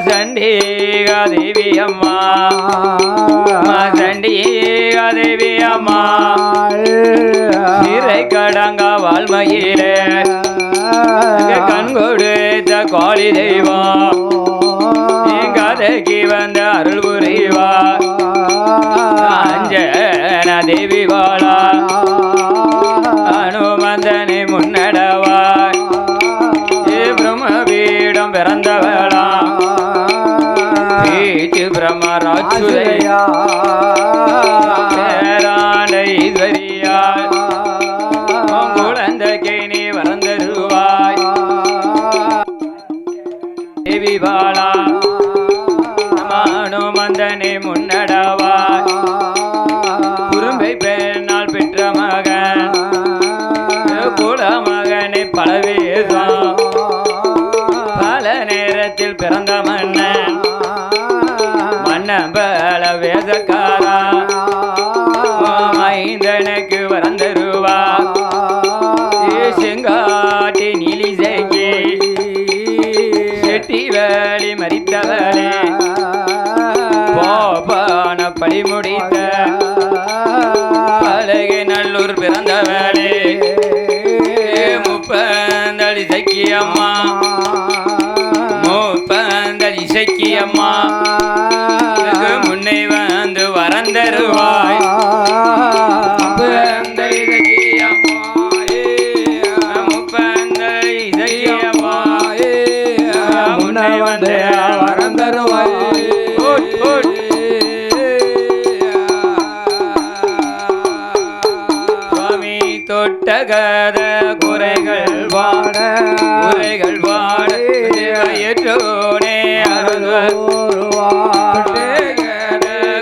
சண்டிகா தேவி அம்மா சண்டிகா தேவி அம்மா சிறை கடங்க வாழ்மையிலே கண் கொடுத்த கோழி தெய்வம் கதைக்கு வந்த அருள் புரிவா அஞ்சன தேவி வாழா அனுமந்தனை முன்னடவாய் பிரம்ம பீடம் பிறந்தவளா பீச்சு பிரம்மராட்சுதையா பேராண்ட ஈஸ்வரியா குழந்தைக்கு நீ வரந்தருவாய் தேவி பாலா அனுமந்தனை முன்னடவாய் குறும்பை பெண்ணால் பெற்ற மகன் குல மகனை பலவேசம் பல நேரத்தில் பிறந்த மன்னன் மன்னன் பல வேதக்காரா மைந்தனுக்கு வரந்தருவா செங்காட்டி நீலிசைக்கு செட்டி வேலி மறித்தவளே போப்பான படி முடித்த பலகை நல்லூர் பிறந்தவளே முப்பந்தளி சக்கியம்மா முப்பந்தளி சக்கியம்மா முன்னை வந்து வரந்தருவாய் முப்பந்தளி சக்கியம்மா முப்பந்தளி சக்கியம்மா முன்னை வந்து வரந்தருவாய் சுவாமி தொட்டகத குறைகள் வாட ஏற்றோனே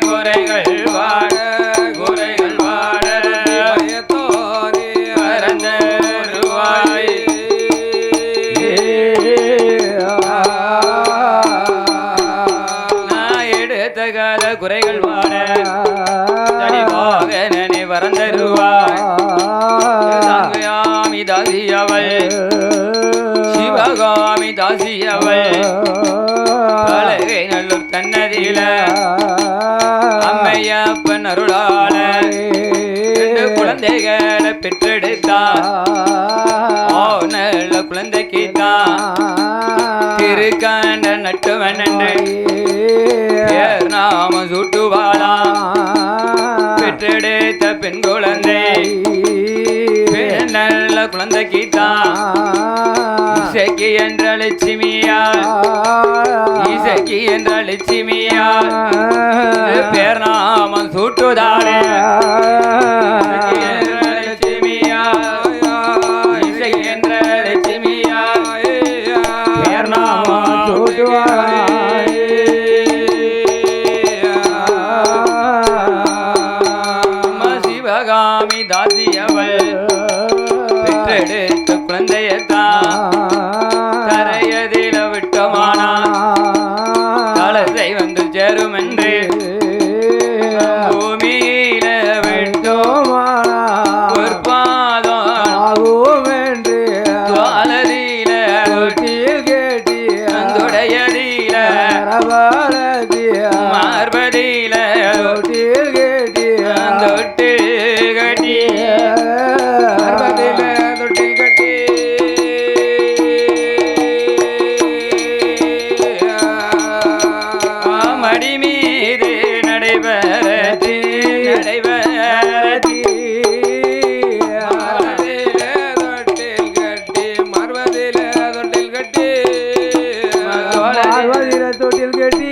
குறைகள் வாட வரந்தருவாய் நான் எடுத்த கத குறைகள் வாட தனிவாகனே வரந்தருவாய் சங்கயாமி தாசியவள் சிவகாமி தாசியவள் பலகை நல்லூர் தன்னதில அம்மையப்பன் அருளாள குழந்தைகளை பெற்றெடுத்தான் நல்ல குழந்தைக்குத்தான் திருக்கண்ட நட்டுவன் என்று நாம சூட்டுவாளா பெற்றெடுத்த பெண் குழந்தை நல்ல குழந்தைக்குத்தான் இசைக்கு என்ற லட்சுமியா இசைக்கு என்ற லட்சுமியா பேர் நாம சூட்டுதாளே லட்சுமியா இசைக்கு என்ற லட்சுமியா பேர் நாம சூட்டுவாளே சிவகாமி தாசியவள் பெற்றெடுத்த குழந்தையத்தான் தரையதில விட்டமானா தலசை வந்து சேரும் என்று பூமியில விட்டோமானா ஒரு பாதம் ஆகும் என்று துவாலதில கேட்டி அந்துடையதில மார்பதில கேட்டி தொட்டு கட்டி தொட்டில் கட்டி மடி மீது நடைபெறத்தி தொட்டில் கட்டி மறுபதில தொட்டில் கட்டி தொட்டில் கட்டி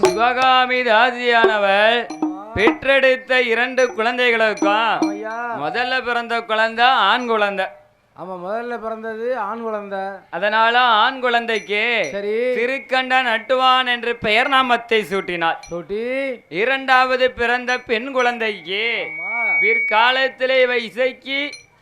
சிவகாமி தாசியானவள் பெற்றெடுத்த 2 குழந்தைகளுக்கும் முதல்ல பிறந்த குழந்தை ஆண் குழந்தை. ஆமா, முதல்ல பிறந்தது ஆண் குழந்தை. அதனால ஆண் குழந்தைக்கு திருக்கண்ட நட்டுவான் என்று பெயர் நாமத்தை சூட்டினார். சூட்டி இரண்டாவது பிறந்த பெண் குழந்தைக்கு பிற்காலத்திலே இவை இசைக்கு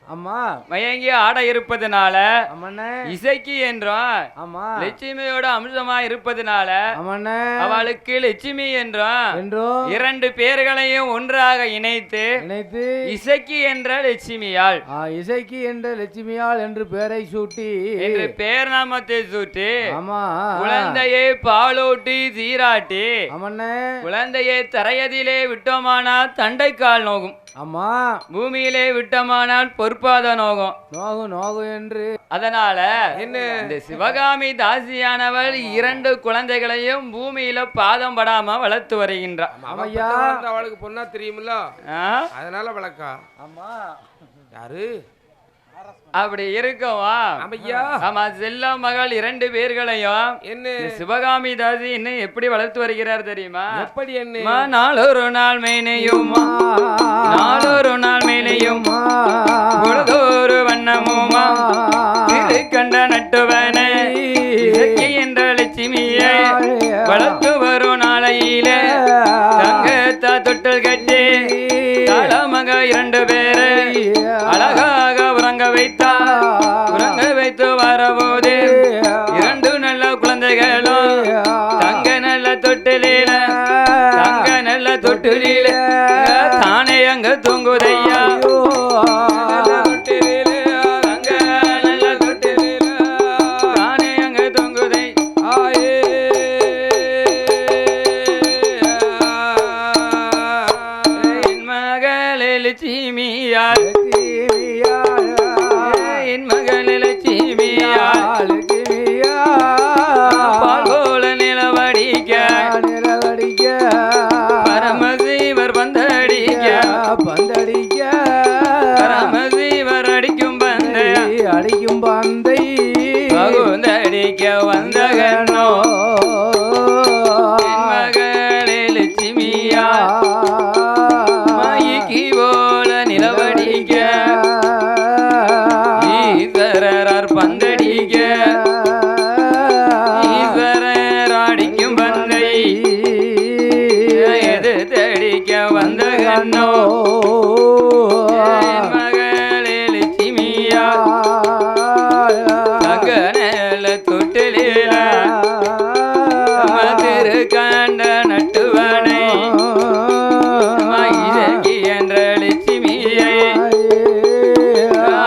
ஆமா மயங்கி ஆட இருப்பதனால ஆமாண்ணே இசைக்கு என்றும் ஆமா லட்சுமியோட அம்சமா இருப்பதனால ஆமாண்ணே அவளுக்கு லட்சுமி என்றும் என்றும் இரண்டு பேர்களையும் ஒன்றாக இணைத்து நினைத்து இசைக்கு என்ற லட்சுமியால் இசைக்கு என்ற லட்சுமியால் என்று பெயரை சூட்டி என்று பேர் நாமத்தை சூட்டி ஆமா குழந்தையை பாலூட்டி சீராட்டி ஆமாண்ணே குழந்தையை தரையதிலே விட்டோமானால் தண்டைக்கால் நோகும் ஆமா பூமியிலே விட்டோமானால் பொற்பாத நோகும் நோகு நோகு என்று அதனால இந்த சிவகாமி தாசியானவள் இரண்டு குழந்தைகளையும் பூமியில பாதம் படாம வளர்த்து வருகின்றார். ஆமையா அவளுக்கு பொண்ணா தெரியுமில்ல, ஆ? அதனால வளர்க்கா. ஆமா யாரு அப்படி இருக்கவா ஐயா? ஆமா செல்ல மகள் இரண்டு பேர்களையும் என்ன இந்த சிவகாமி தாசி இன்னும் எப்படி வளர்த்து வருகிறார் தெரியுமா? எப்படி என்ன அம்மா, நாளொரு நாள் மேனையுமா நாளொரு நாள் மேனையுமா பொழுதொரு வண்ணமுமா திருக்கண்ட நட்டுவன இசக்கி என்ற லட்சுமியை வளர்த்து வரும் நாளையில தங்கத்தா தொட்டில் கட்டி தாளமக இரண்டு பேரை அழகாக உறங்க வைத்தார். உறங்க வைத்து வரபோது இரண்டு நல்ல குழந்தைகளும் தங்க நல்ல தொட்டிலில தங்க நல்ல தொட்டிலில தானே அங்க தூங்குதையா தங்க நல்ல தொட்டிலில தானே அங்க தூங்குதை என் மகளே லட்சுமியால் என் மகளே லட்சுமியால் பால்கோல நிலவடிக்க பரமசிவர் பந்தடிக்க பரமசிவர் அடிக்கும் பந்த அடிக்கும் பந்தை பகுந்தடிக்க வந்த கண்ணோ என் மகளே லட்சுமியால் மயிக்கி போல நிலவடிக்க ஈஸ்வரர் பந்தடிக்க ஈஸ்வரர் அடிக்கும் பந்தை எது தடிக்க வந்த கண்ணோ என் மகளே லட்சுமியா தங்க நல்ல தொட்டிலில மதுரு கண்ட நட்டுவனை இசக்கி என்ற லட்சுமியை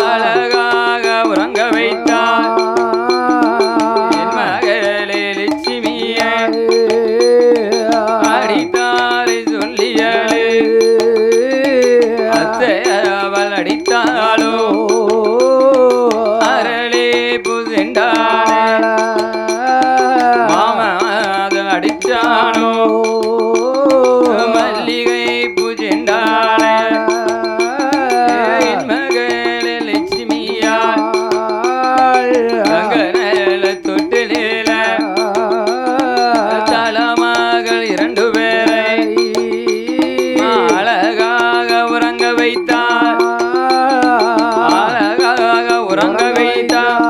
அழகாக உறங்க வைத்தார். என் மகளே லட்சுமியை அடித்தாரை சொல்லியலே அத்தை அவள் அடித்தாளோ அரளே புசெண்டாளே மாமா அது அடிச்சானோ மல்லிகை புஜெண்டாளே என் மகளே லட்சுமியால் தங்க நல்ல தொட்டிலில தலமகள் இரண்டு பேரை அழகாக உறங்க வைத்தார். அழகாக உறங்க வைத்தார்.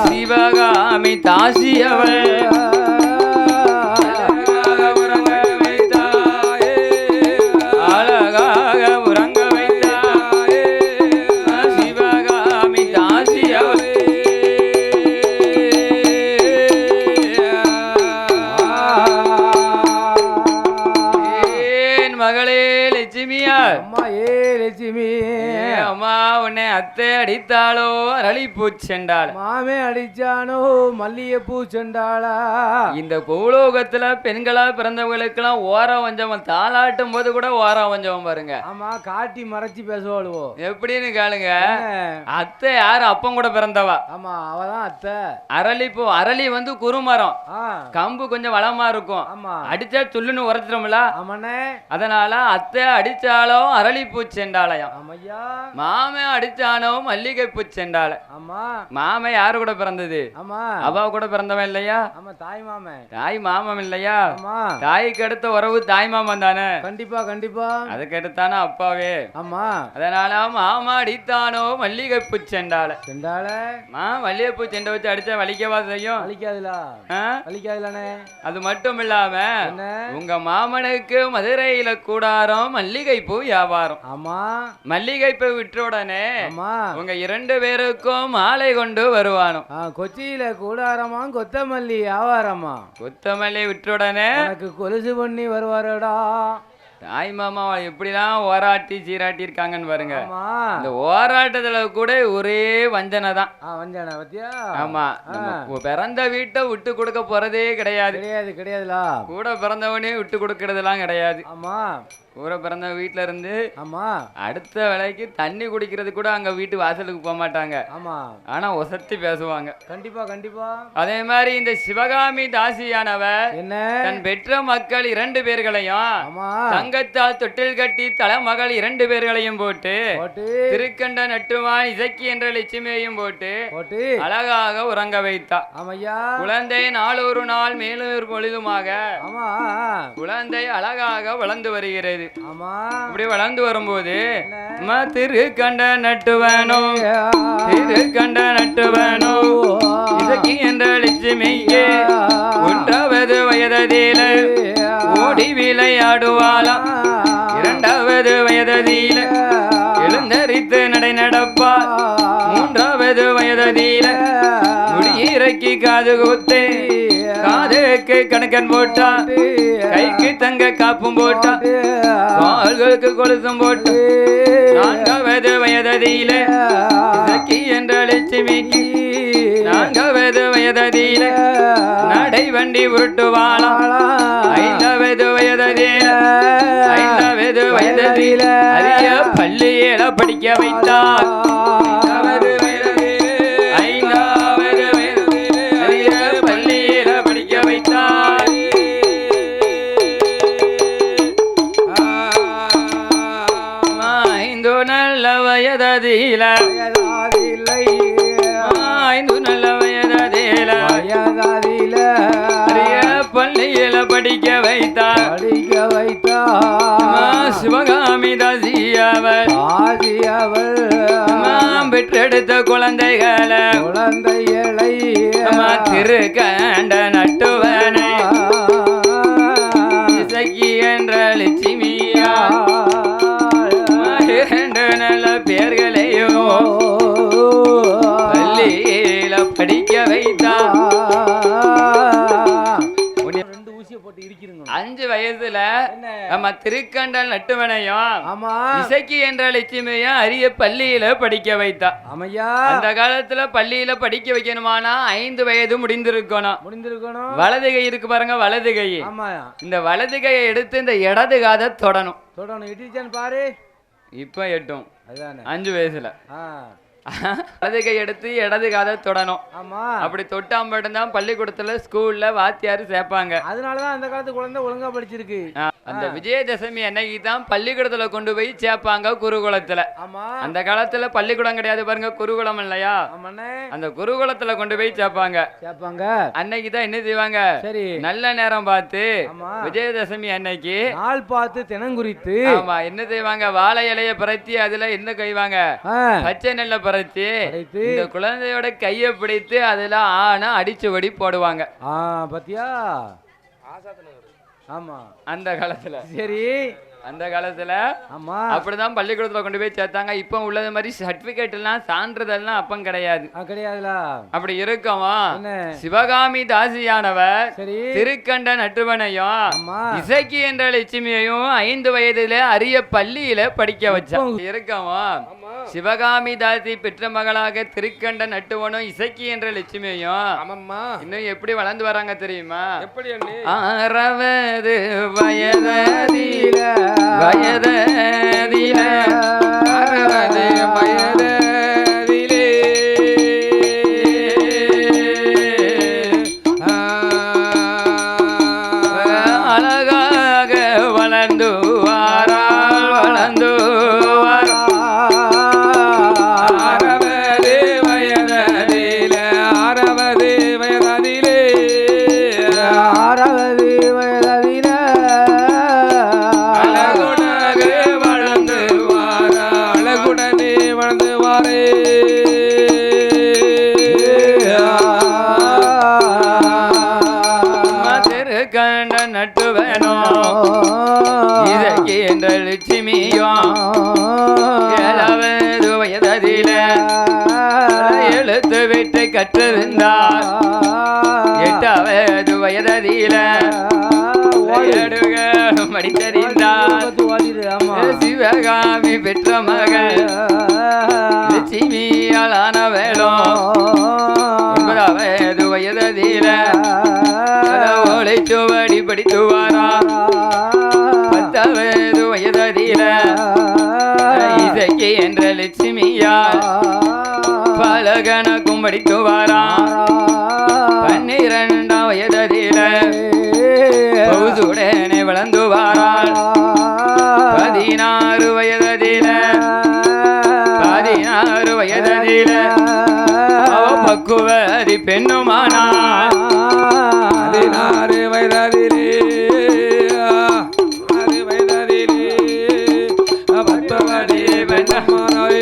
சிவகாமி தாசி அவள் அழகாக உறங்க வைத்தார். அழகாக உறங்க வைத்தார். சிவகாமி தாசி அவள் ஏன் மகளே லட்சுமியார் அம்மா ஏ லட்சுமி அம்மா உன்னை அத்தை அடித்தாளோ அரளி பூச்செண்டாள் மாமே அடிச்சானோ மல்லிகைப்பூ செண்டாளா இந்த பூலோகத்துல பெண்களா பிறந்தவங்களுக்கெல்லாம் ஓரம் வஞ்சவன் தாளாட்டும் போது கூட ஓரம் வஞ்சவன் பாருங்க. ஆமா காட்டி மறைச்சி பேசுவாளுவோ எப்படின்னு கேளுங்க. அத்தை யாரு அப்பம் கூட பிறந்தவா. ஆமா அவதான் அத்தை. அரளிப்பூ அரளி வந்து குறுமரம் ஆ கம்பு கொஞ்சம் வளமா இருக்கும். ஆமா அடிச்சா சொல்லுன்னு உரைச்சிடும்ல. ஆமாண்ணே அதனால அத்தை அடிச்சாலும் அரளி பூச்செண்டாலயம். ஆமையா மாமே அடிச்சானோ மல்லிகை பூச்செண்டால. ஆமா மாமே யாரு கூட பிறந்தது? ஆமா அவ கூட பிறந்தவன் இல்லையா? ஆமா தாய் மாமே தாய் மாமன் இல்லையா? ஆமா தாய்க்கு அடுத்த உறவு தாய் மாமன் தானே. கண்டிப்பா கண்டிப்பா அதுக்கு அடுத்தானே அப்பாவே. ஆமா அதனால மாமா அடித்தானோ மல்லிகை பூச்செண்டால. செண்டால மல்லிகைப்பூ செண்டை வச்சு அடிச்சா வலிக்கவா செய்யும்? வலிக்காதுல ஆ? வலிக்காதுலண்ணே. அது மட்டும் இல்லாம என்ன உங்க மாமனுக்கு மதுரையில கூடாரம் மல்லிகை மல்லிகை பூ வியாபாரம். ஆமா மல்லிகை பூ விற்ற உடனே ஆமா உங்க 2 பேருக்கும் மாலை கொண்டு வருவானோ. கொச்சியில கூடாரமா கொத்தமல்லி வியாபாரமா. கொத்தமல்லி விற்ற உடனே எனக்கு கொலுசு பண்ணி வருவாருடா. தாய் மாமா எப்படிலாம் ஓராட்டி சீராட்டி இருக்காங்கன்னு பாருங்க. ஆமா இந்த ஓராட்டத்துல கூட ஒரே வஞ்சனை தான். வஞ்சனை பத்தியா. ஆமா நம்ம பிறந்த வீட்டை விட்டு கொடுக்க போறதே கிடையாது. கிடையாது கிடையாதுல. கூட பிறந்தவனே விட்டு கொடுக்கறதெல்லாம் கிடையாது. ஆமா கூட பிறந்த வீட்டுல இருந்து ஆமா அடுத்த வேலைக்கு தண்ணி குடிக்கிறது கூட அங்க வீட்டு வாசலுக்கு போக மாட்டாங்க. ஆமா ஆனா ஒசத்தி பேசுவாங்க. கண்டிப்பா கண்டிப்பா. அதே மாதிரி இந்த சிவகாமி தாசியானவ என்ன தன் பெற்ற மக்கள் 2 பேர்களையும் ஆமா தங்கத்தால் தொட்டில் கட்டி தலைமகள் 2 பேர்களையும் போட்டு போட்டு திருக்கண்ட நட்டுவான் இசக்கி என்ற லட்சுமியையும் போட்டு போட்டு அழகாக உறங்க வைத்தா. ஆமையா குழந்தை நாளொரு நாள் மேலும் ஒரு பொழுதுமாக ஆமா குழந்தை அழகாக வளர்ந்து வருகிறது. ஆமா இப்படி வளர்ந்து வரும்போது திருக்கண்ட நட்டுவனோ திருக்கண்ட நட்டுவனோ இசக்கி என்ற லட்சுமிக்கு 1வது வயதில ஓடி விளையாடுவாளாம். 2வது வயதில எழுந்தரித்து நடை நடப்பாள். 3வது வயதில முடியிறக்கி காது குத்து காதுக்கு கணக்கன் போட்டா. கைக்கு தங்க காப்பும் போட்டா. கால்களுக்கு கொலுசும் போட்டு 4வது வயதில இசக்கி என்ற லட்சுமிக்கு 4வது வயதில நடை வண்டி உருட்டுவாளாம். 5வது வயதில 5வது வயதில அரிய பள்ளியில படிக்க வைத்தார். 5வது வயதில 5வது வயதில அரிய பள்ளியில படிக்க வைத்தார். 5 நல்ல வயதில 5 நல்ல வயதில அரிய பள்ளியில படிக்க வைத்தார். சிவகாமி தாசியவர் பெற்றெடுத்த குழந்தைகளை திருக்கண்ட நட்டுவனை இசக்கி என்ற லட்சுமியா 2 நல்ல பேர்களையும் பள்ளியில படிக்க வைத்தார். 5 வயசுல நம்ம திருக்கண்டல் நட்டுவனையும் இசக்கி என்ற லட்சுமியும் அரிய பள்ளியில படிக்க வைத்தா. அந்த காலத்துல பள்ளியில படிக்க வைக்கணுமானா 5 வயது முடிந்திருக்கணும். வலது கை இருக்கு பாருங்க, வலது கை. இந்த வலது கையை எடுத்து இந்த இடது காதை தொடணும். பாரு இப்ப எட்டும் 5 வயசுல வலது கை எடுத்து இடது காதை தொடணும். அப்படி தொட்டா மட்டும்தான் பள்ளிக்கூடத்துல ஸ்கூல்ல வாத்தியாரு சேர்ப்பாங்க. அதனாலதான் அந்த காலத்து குழந்தை ஒழுங்கா படிச்சிருக்கு. அந்த விஜயதசமி அன்னைக்கு தான் பள்ளிக்கூடத்துல கொண்டு போய் சேர்ப்பாங்க குருகுலத்துல. அந்த காலத்துல பள்ளிக்கூடம் கிடையாது பாருங்க, குருகுலம் இல்லையா? அந்த குருகுலத்துல கொண்டு போய் சேர்ப்பாங்க. அன்னைக்கு தான் என்ன செய்வாங்க, நல்ல நேரம் பார்த்து விஜயதசமி அன்னைக்கு நாள் பார்த்து தினங்குறித்து ஆமா என்ன செய்வாங்க, வாழை இலைய பரத்தி அதுல என்ன கைவாங்க, பச்சை நெல்ல பரத்தி இந்த குழந்தையோட கையை பிடித்து அதுல ஆனா அடிச்சுவடி போடுவாங்க. பாத்தியா? ஆமா அந்த காலத்துல. சரி அந்த காலத்துல ஆமா அப்படிதான் பள்ளிக்கூடத்துல கொண்டு போய் சேர்த்தாங்க. இப்ப உள்ளது மாதிரி சர்டிபிகேட் எல்லாம் சான்றிதழ்லாம் அப்பம் கிடையாதுல. அப்படி இருக்கவா சிவகாமி தாசியானவர் திருக்கண்ட நட்டுவனையும் இசக்கி என்ற லட்சுமியையும் 5 வயதுல அரிய பள்ளியில படிக்க வச்சா. இருக்கவா சிவகாமி தாசி பெற்ற மகளாக திருக்கண்ட நட்டுவனும் இசக்கி என்ற லட்சுமியையும் இன்னும் எப்படி வளர்ந்து வராங்க தெரியுமா? எப்படி? 6வது வயதில 6வது வயதிலே அழகாக வளர்ந்து நட்டுவனோ இத கற்றிருந்தார் 8வது வயதில படித்தறிந்தார் சிவகாமி பெற்ற மகள் லட்சுமியாலான வேளம் 9வது வயதில ஓலைச்சுவடி படித்து வாரார் 10வது வயதில இசைக்கு என்ற லட்சுமியால் பலகணக்கும் படித்து வாரார் 12ஆம் வயதில பௌசுடனே வளர்ந்து வாராள் 16 வயதில அவ பக்குவதி பெண்ணுமானாள் 16 வயதிலே பக்தவதி பெண்ணுமானாள்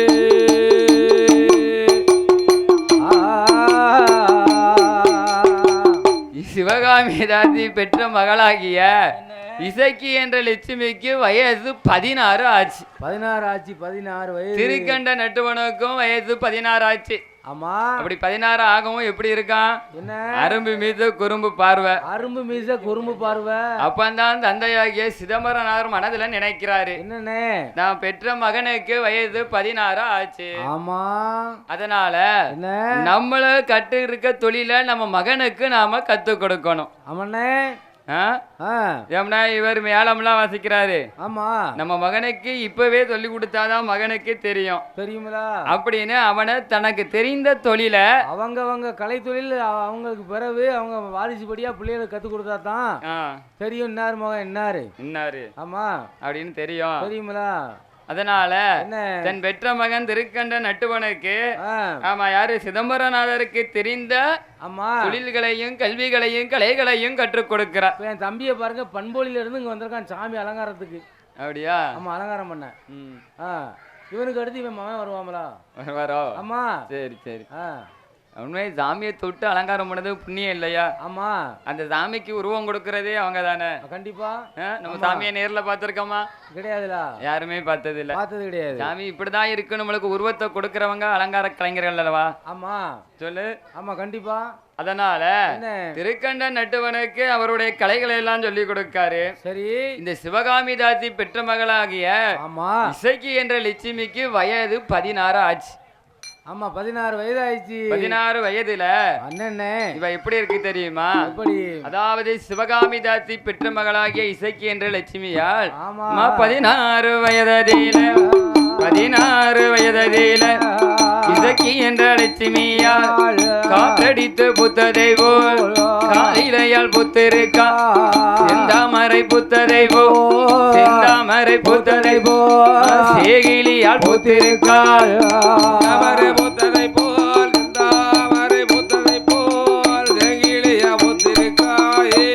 சிவகாமி தாசி பெற்ற மகளாகிய இசக்கி என்ற லட்சுமிக்கு வயசு 16 ஆச்சு. 16 வயசு. திருக்கண்ட நட்டுவனுக்கும் வயசு 16 ஆச்சு. ஆமா. அப்படி 16 ஆகவும் எப்படி இருக்கான்? என்ன? அரும்பு மீது குறும்பு பார்வை. அரும்பு மீது குறும்பு பார்வை. அப்பந்தான் தந்தையாகிய சிதம்பரனார் மனதுல நினைக்கிறாரு. என்னன்னே? நான் பெற்ற மகனுக்கு வயசு 16 ஆச்சு. ஆமா. அதனால நம்மள கட்டு இருக்க தொழில நம்ம மகனுக்கு நாம கத்து கொடுக்கணும். ஆமாண்ணே. இவர் மேளம்லாம் வாசிக்கிறாரு. ஆமா. நம்ம மகனுக்கு இப்பவே சொல்லி கொடுத்தாதான் மகனுக்கு தெரியும். தெரியுங்களா? அப்படின்னு அவனை தனக்கு தெரிந்த தொழில அவங்க கலை தொழில் அவங்களுக்கு பிறகு அவங்க வாரிசுபடியா பிள்ளைகளுக்கு கத்து கொடுத்தா தான் தெரியும். இன்னாரு மகன் இன்னாரு. ஆமா அப்படின்னு தெரியும். தெரியுங்களா? அதனால தன் பெற்ற மகன் திருக்கண்ட நட்டுவனுக்கு யாரு சிதம்பரநாதருக்கு தெரிந்த தொழில்களையும் கல்விகளையும் கலைகளையும் கற்றுக் கொடுக்கிறார். என் தம்பியை பாருங்க, பண்பொழில இருந்து இங்க வந்திருக்கான் சாமி அலங்காரத்துக்கு. அப்படியா? ஆமா, அலங்காரம் பண்ண. இவனுக்கு அடுத்து இவன் மகன் வருவாங்களா? வருவாரோ? ஆமா. சரி. உண்மை சாமியை தொட்டு அலங்காரம் பண்ணது புண்ணியம் இல்லையா? ஆமா. அந்த சாமிக்கு உருவம் கொடுக்கறதே அவங்க தானே. கண்டிப்பா. நம்ம சாமியை நேர்ல பாத்துருக்கோமா? கிடையாதுல. யாருமே பார்த்தது இல்ல. பார்த்தது கிடையாது. சாமி இப்படிதான் இருக்கு, நம்மளுக்கு உருவத்தை கொடுக்கறவங்க அலங்கார கலைஞர்கள் அல்லவா? ஆமா. சொல்லு. ஆமா, கண்டிப்பா. அதனால திருக்கண்ட நட்டுவனுக்கு அவருடைய கலைகளை எல்லாம் சொல்லி கொடுக்காரு. சரி. இந்த சிவகாமி தாசி பெற்ற மகளாகிய இசக்கி என்ற லட்சுமிக்கு வயது 16 ஆச்சு. ஆமா, 16 வயது ஆயிடுச்சு. 16 வயதுல அண்ணே இவ எப்படி இருக்கு தெரியுமா? எப்படி? அதாவது சிவகாமி தாசி பெற்ற மகளாகிய இசக்கி என்ற லட்சுமியால் 16 வயதில இசக்கி என்ற லட்சுமியால் காற்றடித்து புத்ததை போல் காலிலையால் புத்திருக்கா செந்தாமரை புத்ததை போல் சேகிலியால் புத்திருக்காள் புத்ததை போல் செந்தாமரை புத்ததை போல் சேகிலியா புத்திருக்காயே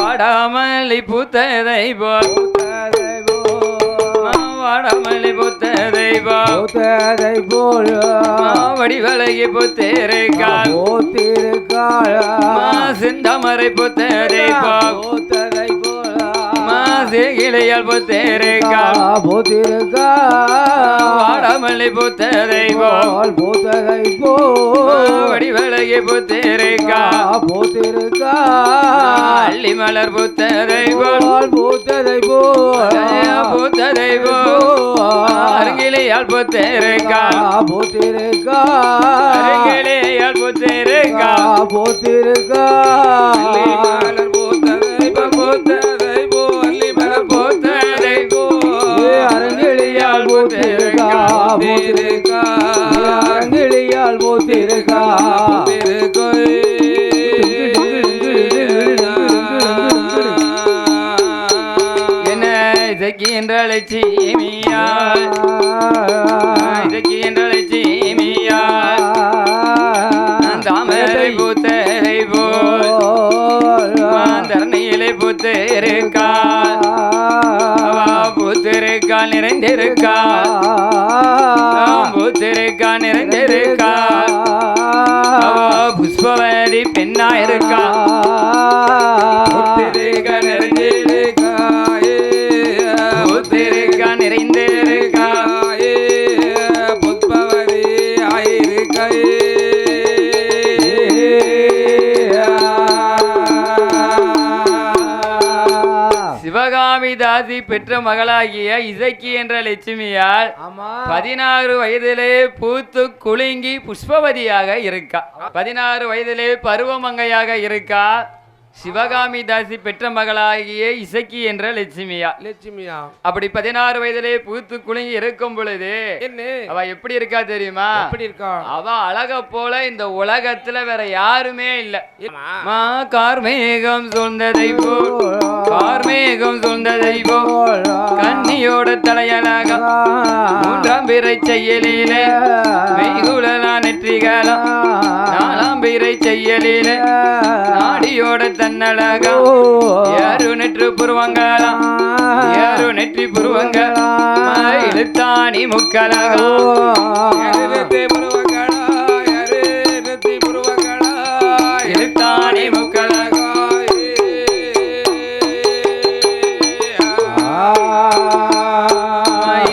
வாடாமல்லி புத்ததை போல் வடிவழகி புத்தேரைக்கால் செந்தாமரை புத்ததை சேகிளையால் புத்தேரைக்கால் வாடாமல்லி புத்ததை வடிவழகி புத்தேரைக்கால் அள்ளி மலர் புத்ததை அருங்கிலையால் புத்தேரைக்கால் அருங்கிலையால் புத்தேரைக்கால் அரங்கிலியால் போத்திருக்கா என்ன இசக்கி என்ற லட்சுமியால் தாமரை பூத்தரை போல் தரணியிலே பூத்திருக்கால் நிறைந்திருக்கா புஷ்பவதி பெண்ணா இருக்கா நிறைந்திருக்கா சிவகாமி தாசி பெற்ற மகளாகிய இசக்கி என்ற லட்சுமியால் 16 வயதிலே பூத்து குலுங்கி புஷ்பவதியாக இருக்கா. 16 வயதிலே பருவமங்கையாக இருக்கா. சிவகாமி தாசி பெற்ற மகளாகிய இசக்கி என்ற லட்சுமியா. அப்படி 16 வயதிலே பூத்து குலுங்கி இருக்கும் பொழுது அவ எப்படி இருக்கா தெரியுமா? அவ அழக போல இந்த உலகத்துல வேற யாருமே இல்ல. கார்மேகம் சூழ்ந்ததை போல், கார்மேகம் சூழ்ந்ததை போல் கன்னியோட தலையழக 3ஆம் பிறை செய்யலில மெய்குழலா நெற்றிகளா 4ஆம் பிறை செய்யலில நாடியோட தன்னழகா யாரு நெற்று புருவங்களா யாரு நெற்றி புருவங்களா இழுத்தாணி முக்கலகா புருவங்களா யாரு நெற்றி புருவங்களா இழுத்தாணி முக்கலகா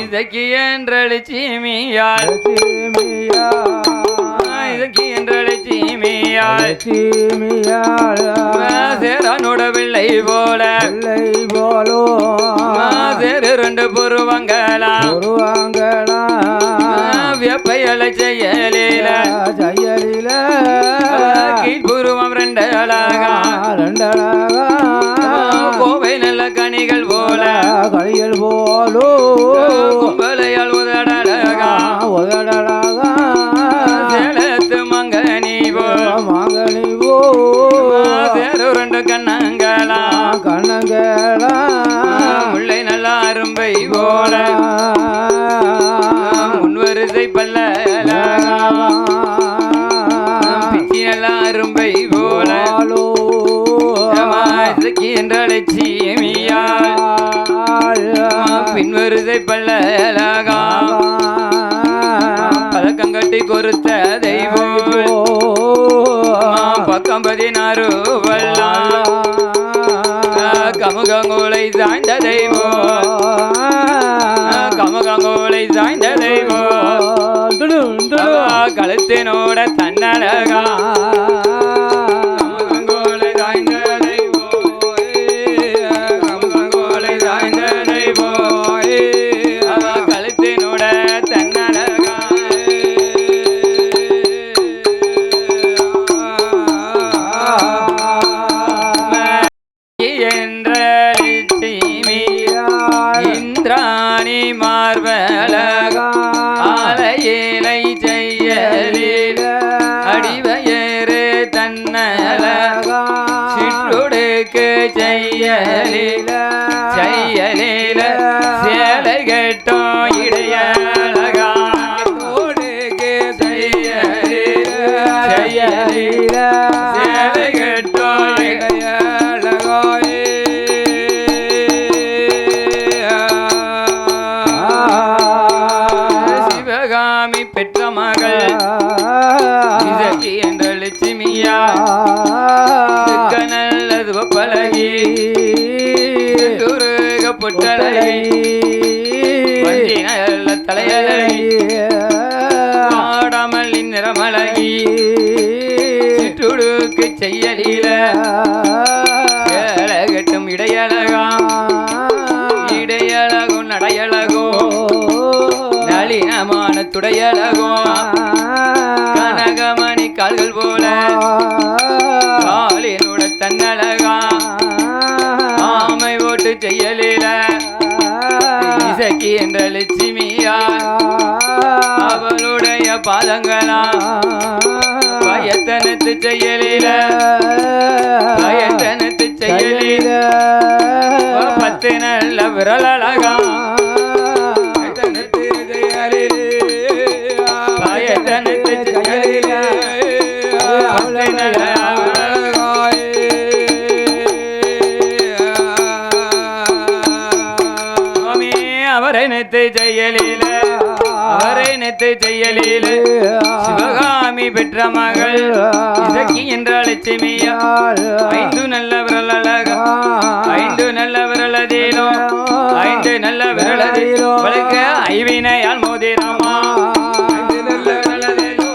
இசக்கி என்ற லட்சுமியால் சேரனோட வெள்ளை போல சேரு 2 புருவங்களா வெப்பையல செயலில கீழ்புருவம் 2 அழகா கோவை நல்ல கனிகள் போல கும்பலையால் உதடழகா சேலத்து மங்கனி சேரு 2 கண்ணங்களா முல்லை நல்ல அரும்பை போல முன்வரிசை பல்ல பிச்சி நல்ல அரும்பை போல என்ற லட்சுமியா பின்வரிசை பல்லகா பழக்கங்கட்டி கொடுத்த தெய்வம் பக்கம் 16 வல்லா கமுகங்கோலை சாய்ந்த தெய்வம் கமுகங்கோலை சாய்ந்த தெய்வம் கழுத்தினோட தன்னழகா கமுகங்கோலை சாய்ந்த தெய்வம் கமுகங்கோலை சாய்ந்த தெய்வம் கழுத்தினோட தன்னழகா என்ற இந்திராணி மார்பலகா ஆலையிலை செய்யலில் அடிவயறு தன்னலகா சிற்றுடுக்கு செய்யலில் செய்யலில் சேலை கட்டும் இடையழகா ஓடுக்கு செய்யலில் செய்யலில் சேலை கட்டும் இடையழகா சிவகாமி பெற்ற மகள் இசக்கி என்ற லட்சுமியா நல்லது பழகி பொட்டழகி நல்ல தலையழகி ஆடாமல் நிறமழகி சிற்றுடுக்கு செய்யலில கட்டும் இடையழகா இடையழகும் நடையழகோ நளினமான துடையழகோ கனகமணி கால்கள் போல காலினோட தன்னழகா ஆமை ஓட்டு செய்யலில இசக்கி என்ற லட்சுமியா அவளுடைய பாதங்களா பயத்தனத்து செயலில பயத்தனத்து செயலில 10 நல்ல விரலழகா பயத்தனத்து செயலில அவரை நெத்து செயலில அவரை நெத்து செயலில சிவகாமி பெற்ற மகள் இசக்கி என்ற லட்சுமியா 5 நல்ல விரலழகா 5 நல்ல விரலதிலோ 5 நல்ல விரலதிலோ வழக்க ஐவினையால் மோதிரமா 5 நல்ல விரலதிலோ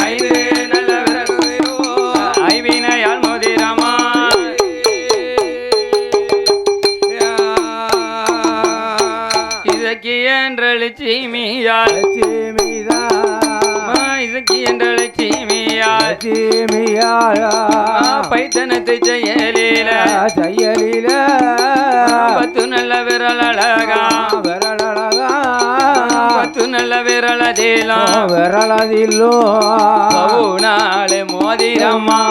5 நல்ல விரலதிலோ ஐவினையால் மோதிரமா லட்சுமியால் இசக்கி என்ற லட்சுமியால் பைத்தனத்தை செயலில பத்து நல்ல விரல் அழகா பத்து நல்ல விரலதிலோ நாளை மோதிரம்மா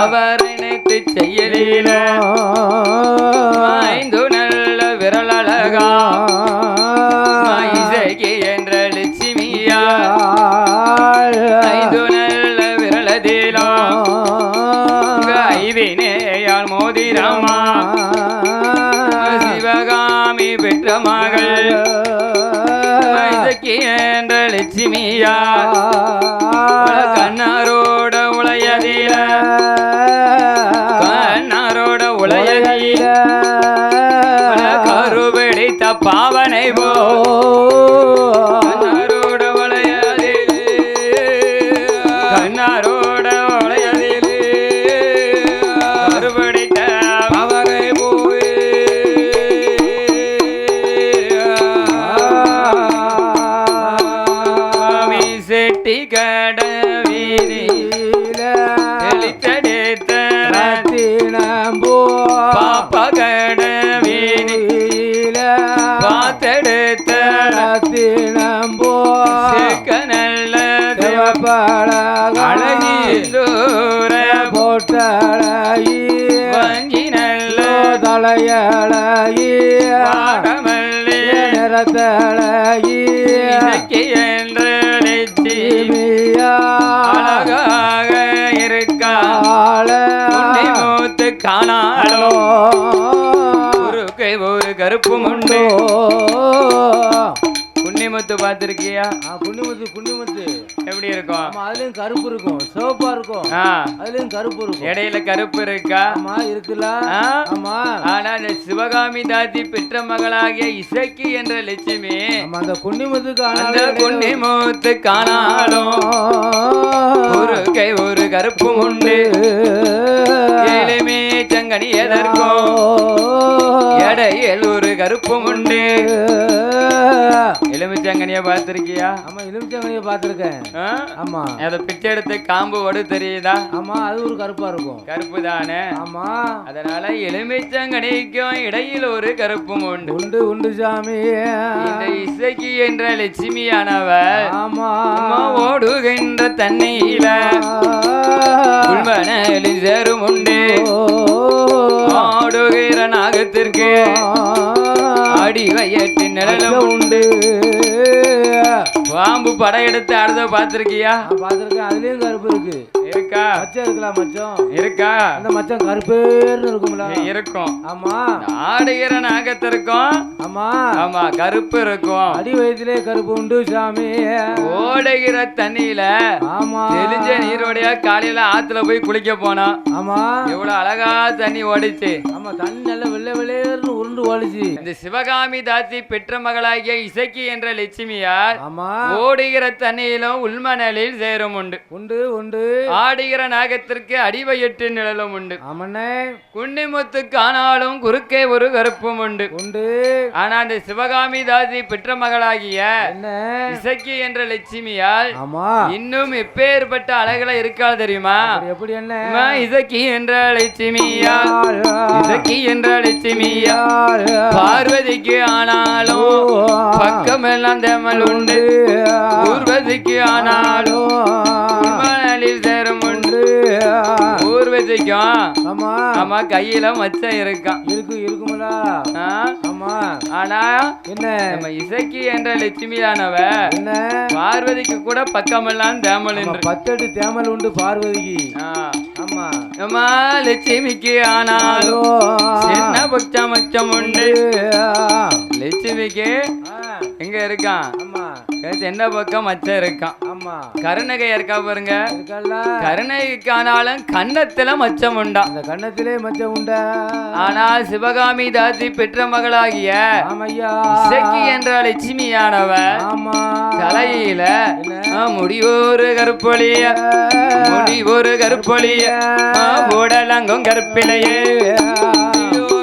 அவர் நினைத்து செயலில ஐந்து நல்ல விரல் அழகா இசைக்கு என்ற லட்சுமியா ஐந்து நல்ல விரலதிலோ ஐவினேயால் மோதிரம்மா சிவகாமி பெற்ற மகள் இசைக்கு என்ற லட்சுமியா கண்ணாரோட உளையதில கருபிடித்த பாவனை போ கண்ணாரோட உளையதிலே கருபிடித்த பாவனை போய் செட்டி கடவீதி பாப்பகடவீனில பார்த்தெடுத்த நல்ல அழகிந்தூர போட்டழகி வஞ்சி நல்ல தலையழகி ஆடமல்லி நிறத்தழகி என்ற லட்சுமியா அழகாக இருக்காள மூத்து காணாளோ ஒரு கருப்பும் உண்டு புண்ணியமுத்து பார்த்திருக்கியா? புண்ணியமுத்து எப்படி இருக்கும்? அதுலயும் கருப்பு இருக்கும், சிவப்பா இருக்கும். அதுலயும் கருப்பு இருக்கும். இடையில கருப்பு இருக்கா? ஆமா இருக்குல்ல. ஆமா. ஆனா இந்த சிவகாமி தாத்தி பெற்ற மகளாகிய இசக்கி என்ற லட்சுமி அந்த புண்ணியமுத்து காணாலும் ஒரு கருப்பும் உண்டு. ஏழுமே சங்கனி எதற்கும் இடையில் ஒரு கருப்பும் உண்டு. எலுமிச்சங்கனிய பார்த்திருக்கியா? ஆமா எலுமிச்சங்கனிய பார்த்திருக்கேன். ஆமா அத பிச்சை எடுத்து காம்பு ஓடு தெரியுதா? ஆமா அது ஒரு கருப்பா இருக்கும். கருப்பு தானே? ஆமா. அதனால எலுமிச்சங்கனிக்கும் இடையில் ஒரு கருப்பும் உண்டு. உண்டு சாமி. இந்த இசக்கி என்ற லட்சுமியானவர் ஆமா ஓடுகின்ற தண்ணியில உள்மனலில் சேரும் உண்டு. ஆடுகிற நாகத்திற்கு அடி வயற்றின் நிழலும் உண்டு. பாம்பு படையெடுத்து ஆடுத பார்த்திருக்கியா? பார்த்திருக்கேன். அதுலயும் கருப்பு இருக்கு. இருக்கா? மச்சம் இருக்கலாம். மச்சம் இருக்கா? அந்த மச்சம் கருப்பேன்னு இருக்கும்ல? இருக்கும். ஆமா. ஆடுகிற நாகத்திற்கும் ஆமா ஆமா கருப்பு இருக்கும். அடி வயதிலே கருப்பு உண்டு சாமி. ஓடுகிற தண்ணியில ஆமா தெளிஞ்ச நீரோடைய காலையில ஆத்துல போய் குளிக்க போனா ஆமா எவ்வளவு அழகா தண்ணி ஓடிச்சு. ஆமா தண்ணி நல்ல வெள்ளை வெள்ளையர்னு உருண்டு ஓடிச்சு. இந்த சிவகாமி தாத்தி பெற்ற மகளாகிய இசக்கி என்ற லட்சுமியார் ஆமா ஓடுகிற தண்ணியிலும் உள்மணலில் சேரும் உண்டு. உண்டு ஆடுகிற நாகத்திற்கு அடிவயிற்று நிழலும் உண்டு. ஆமண்ணே. குன்னிமுத்து காணாலும் குறுக்கே ஒரு கருப்பும் உண்டு. ஆனா அந்த சிவகாமி தாசி பெற்ற மகளாகிய இசக்கி என்ற லட்சுமியால் இன்னும் எப்பேற்பட்ட அழகுல இருக்காள் தெரியுமா? எப்படி என்ன இசக்கி என்ற லட்சுமியால் இசக்கி என்ற லட்சுமியால் பார்வதிக்கு ஆனாலும் பக்கமெல்லாம் தேமல் உண்டு. ஊர்வதிக்கு ஆனாலும் மணலில் சேரும் உண்டு. ஊர்வதிக்கும் ஆமா கையில மச்சம் இருக்கான். இருக்கும்ல. ஆமா. ஆனா என்ன நம்ம இசக்கி என்ற லட்சுமியானவ என்ன பார்வதிக்கு கூட பக்கமெல்லாம் தேமல் என்று 10 அடி தேமல் உண்டு பார்வதிக்கு. ஆமா அம்மா லட்சுமிக்கு ஆனாலும் சின்ன பட்சம் மச்சம் உண்டு. லட்சுமிக்கு எங்க இருக்கான்? என்ன பக்கம் மச்சம் இருக்கான். ஆமா கருணகை இருக்கா பாருங்க. கருணைக்கு ஆனாலும் கன்னத்துல மச்சம் உண்டா. அந்த கன்னத்திலே மச்சம் உண்டா. ஆனா சிவகாமி தாசி பெற்ற மகளாகிய இசக்கி என்ற லட்சுமியானவன் தலையில முடிவொரு கருப்பொழிய உடலங்கும் கருப்பிலையே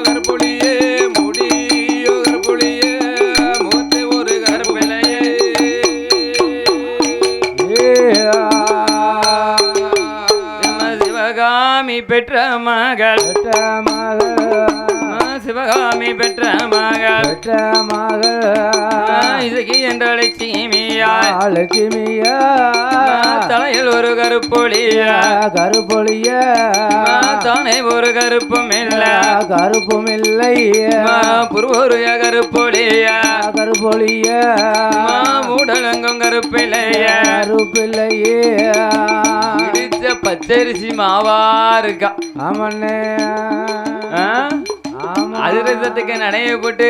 கருப்பொழியே முடியோ கருப்பொழிய மூத்த சிவகாமி பெற்ற மகள் சிவகாமி பெற்ற மகள் இசக்கி என்ற லட்சுமியா தலையில் ஒரு கருப்பொழிய தானே ஒரு கருப்பும் இல்லை புருவருய கருப்பொழிய மூடலங்கும் கருப்பில்லையே இடிச்ச பச்சரிசி மாவா இருக்கா ஆமாண்ணே அதிரசத்துக்கு நனைய போட்டு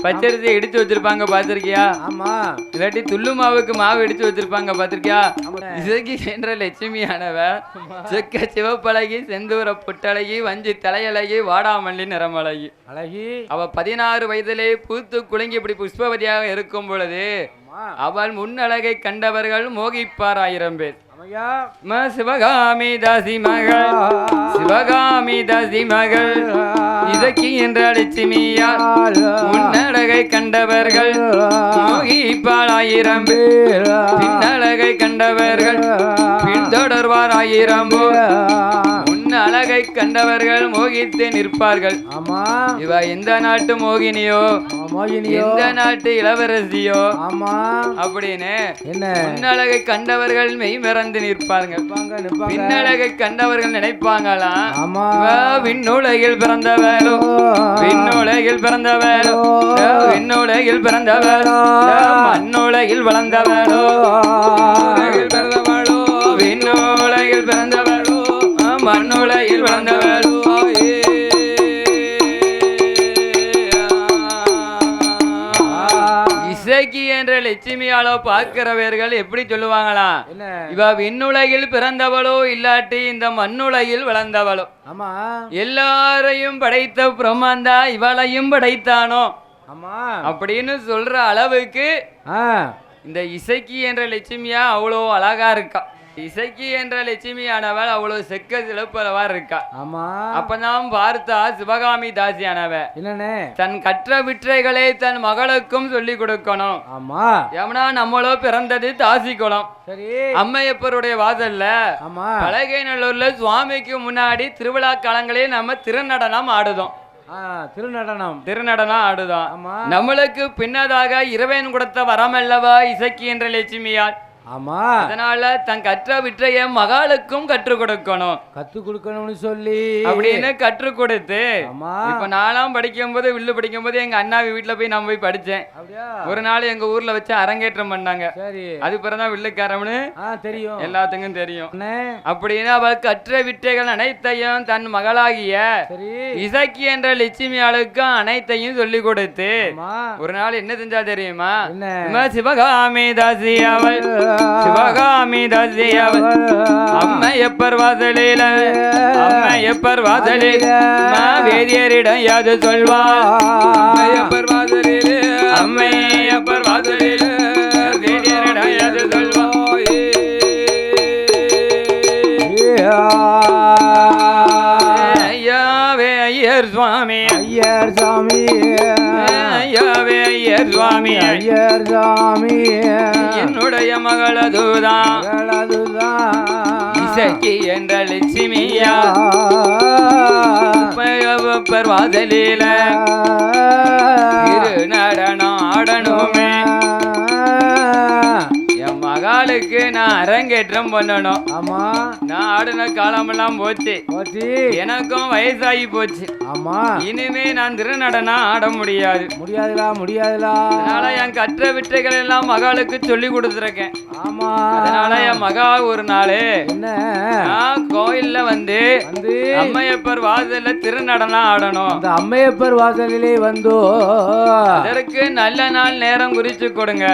பச்சரிசி இடிச்சு வச்சிருப்பாங்க பாத்திருக்கியா? ஆமா. இல்லாட்டி துள்ளு மாவுக்கு மாவு இடிச்சு வச்சிருப்பாங்க பாத்திருக்கியா? இசக்கி என்ற லட்சுமியானவ செக்க சிவப்பழகி செந்தூர புட்டழகி வஞ்சி தலையழகி வாடாமல்லி நிறமழகி அழகி. அவ 16 வயதிலே பூத்து குலுங்கி இப்படி புஷ்பவதியாக இருக்கும் பொழுது அவள் முன்னழகை கண்டவர்கள் மோகிப்பார் 1000 பேர். சிவகாமி தாசி மகள் சிவகாமி தாசி மகள் இசக்கி என்ற லட்சுமியால் முன்னழகை கண்டவர்கள் மோகிப்பால் 1000 பேர். பின்னழகை கண்டவர்கள் பின்தொடர்வார் 1000 பேர். அழகை கண்டவர்கள் மோகித்து நிற்பார்கள். ஆமா. இவ எந்த நாட்டு மோகினியோ எந்த நாட்டு இளவரசியோ அப்படின்னு முன்னழகை கண்டவர்கள் மெய் மறந்து நிற்பார்கள். பின்னழகை கண்டவர்கள் நினைப்பாங்களாம் விண்ணுலகில் பிறந்தவளோ விண்ணுலகில் பிறந்தவளோ விண்ணுலகில் பிறந்தவளோ மண்ணுலகில் வளர்ந்தவளோ பிறந்தவளோ விண்ணுலகில் பிறந்தவளோ மண்ணுலகில் வளர்ந்தவளோ. இசக்கி என்ற லட்சுமியாலோ பார்க்கிறவர்கள் எப்படி சொல்லுவாங்களாம்? இவ விண்ணுலகில் பிறந்தவளோ இல்லாட்டி இந்த மண்ணுலகில் வளர்ந்தவளோ. எல்லாரையும் படைத்த பிரம்மாந்தா இவளையும் படைத்தானோ அப்படின்னு சொல்ற அளவுக்கு இந்த இசக்கி என்ற லட்சுமியா அவ்வளோ அழகா இருக்கா. இசக்கி என்ற லட்சுமியானவள் அவ்வளவு செக்க சிலப்பளவா இருக்கா. அப்பதான் பார்த்தா சிவகாமி தாசியானவ தன் கற்ற விற்றைகளை தன் மகளுக்கும் சொல்லி கொடுக்கணும். ஏன்னா நம்மளோ பிறந்தது தாசி குளம். அம்மையப்பருடைய வாசல்ல பலகைநல்லூர்ல சுவாமிக்கு முன்னாடி திருவிழா காலங்களில் நம்ம திருநடனம் ஆடுதோம். திருநடனம் ஆடுதோம். நம்மளுக்கு பின்னதாக இறைவன் கொடுத்த வரமல்லவா இசக்கி என்ற லட்சுமியால். அதனால தன் கற்ற விற்றைய மகளுக்கும் கற்றுக் கொடுக்கணும்னு சொல்லி அப்படின்னு கற்றுக் கொடுத்து இப்ப நாலாம் படிக்கும் போது வில்லு படிக்கும் போது எங்க அண்ணாவி வீட்டுல போய் நான் போய் படிச்சேன். ஒரு நாள் எங்க ஊர்ல வச்சு அரங்கேற்றம் பண்ணாங்க. அது பிறதான் வில்லுக்காரம்னு தெரியும், எல்லாத்துக்கும் தெரியும். அப்படின்னு அவள் கற்ற விற்றைகள் அனைத்தையும் தன் மகளாகிய இசக்கி என்ற லட்சுமியாளுக்கு அனைத்தையும் சொல்லி கொடுத்து ஒரு நாள் என்ன செஞ்சா தெரியுமா? சிவகாமி தாசி அவள் சிவகாமி தாசி அவள் அம்மையப்பர் வாசலில அம்மையப்பர் வாசலில் வேதியரிடம் யாது சொல்வாள். அம்மையப்பர் வாசலில் அம்மையப்பர் வாசலில் வேதியரிடம் யாது சொல்வாள். ஐயாவே ஐயர் சுவாமி ஐயர் சுவாமி ஐயாவே ஐயர் சுவாமி ஐயர் சுவாமி என்னுடைய மகளதுதான் இசக்கி என்ற லட்சுமியா வாசலில இரு நடனம் ஆடணுமே. என் மகளுக்கு நான் அரங்கேற்றம் பண்ணணும். நான் ஆடின காலமெல்லாம் போச்சு, எனக்கும் வயசாகி போச்சு. இனிமே நான் திருநடனம் ஆட முடியாது. அதனால என் கற்ற விற்றைகள் எல்லாம் மகளுக்கு சொல்லி கொடுத்துருக்கேன். அதனால என் மகா ஒரு நாள் நான் கோயில்ல வந்து அம்மையப்பர் வாசல்ல திருநடனம் ஆடணும். அம்மையப்பர் வாசலிலே வந்தோ அதற்கு நல்ல நாள் நேரம் குறிச்சு கொடுங்க.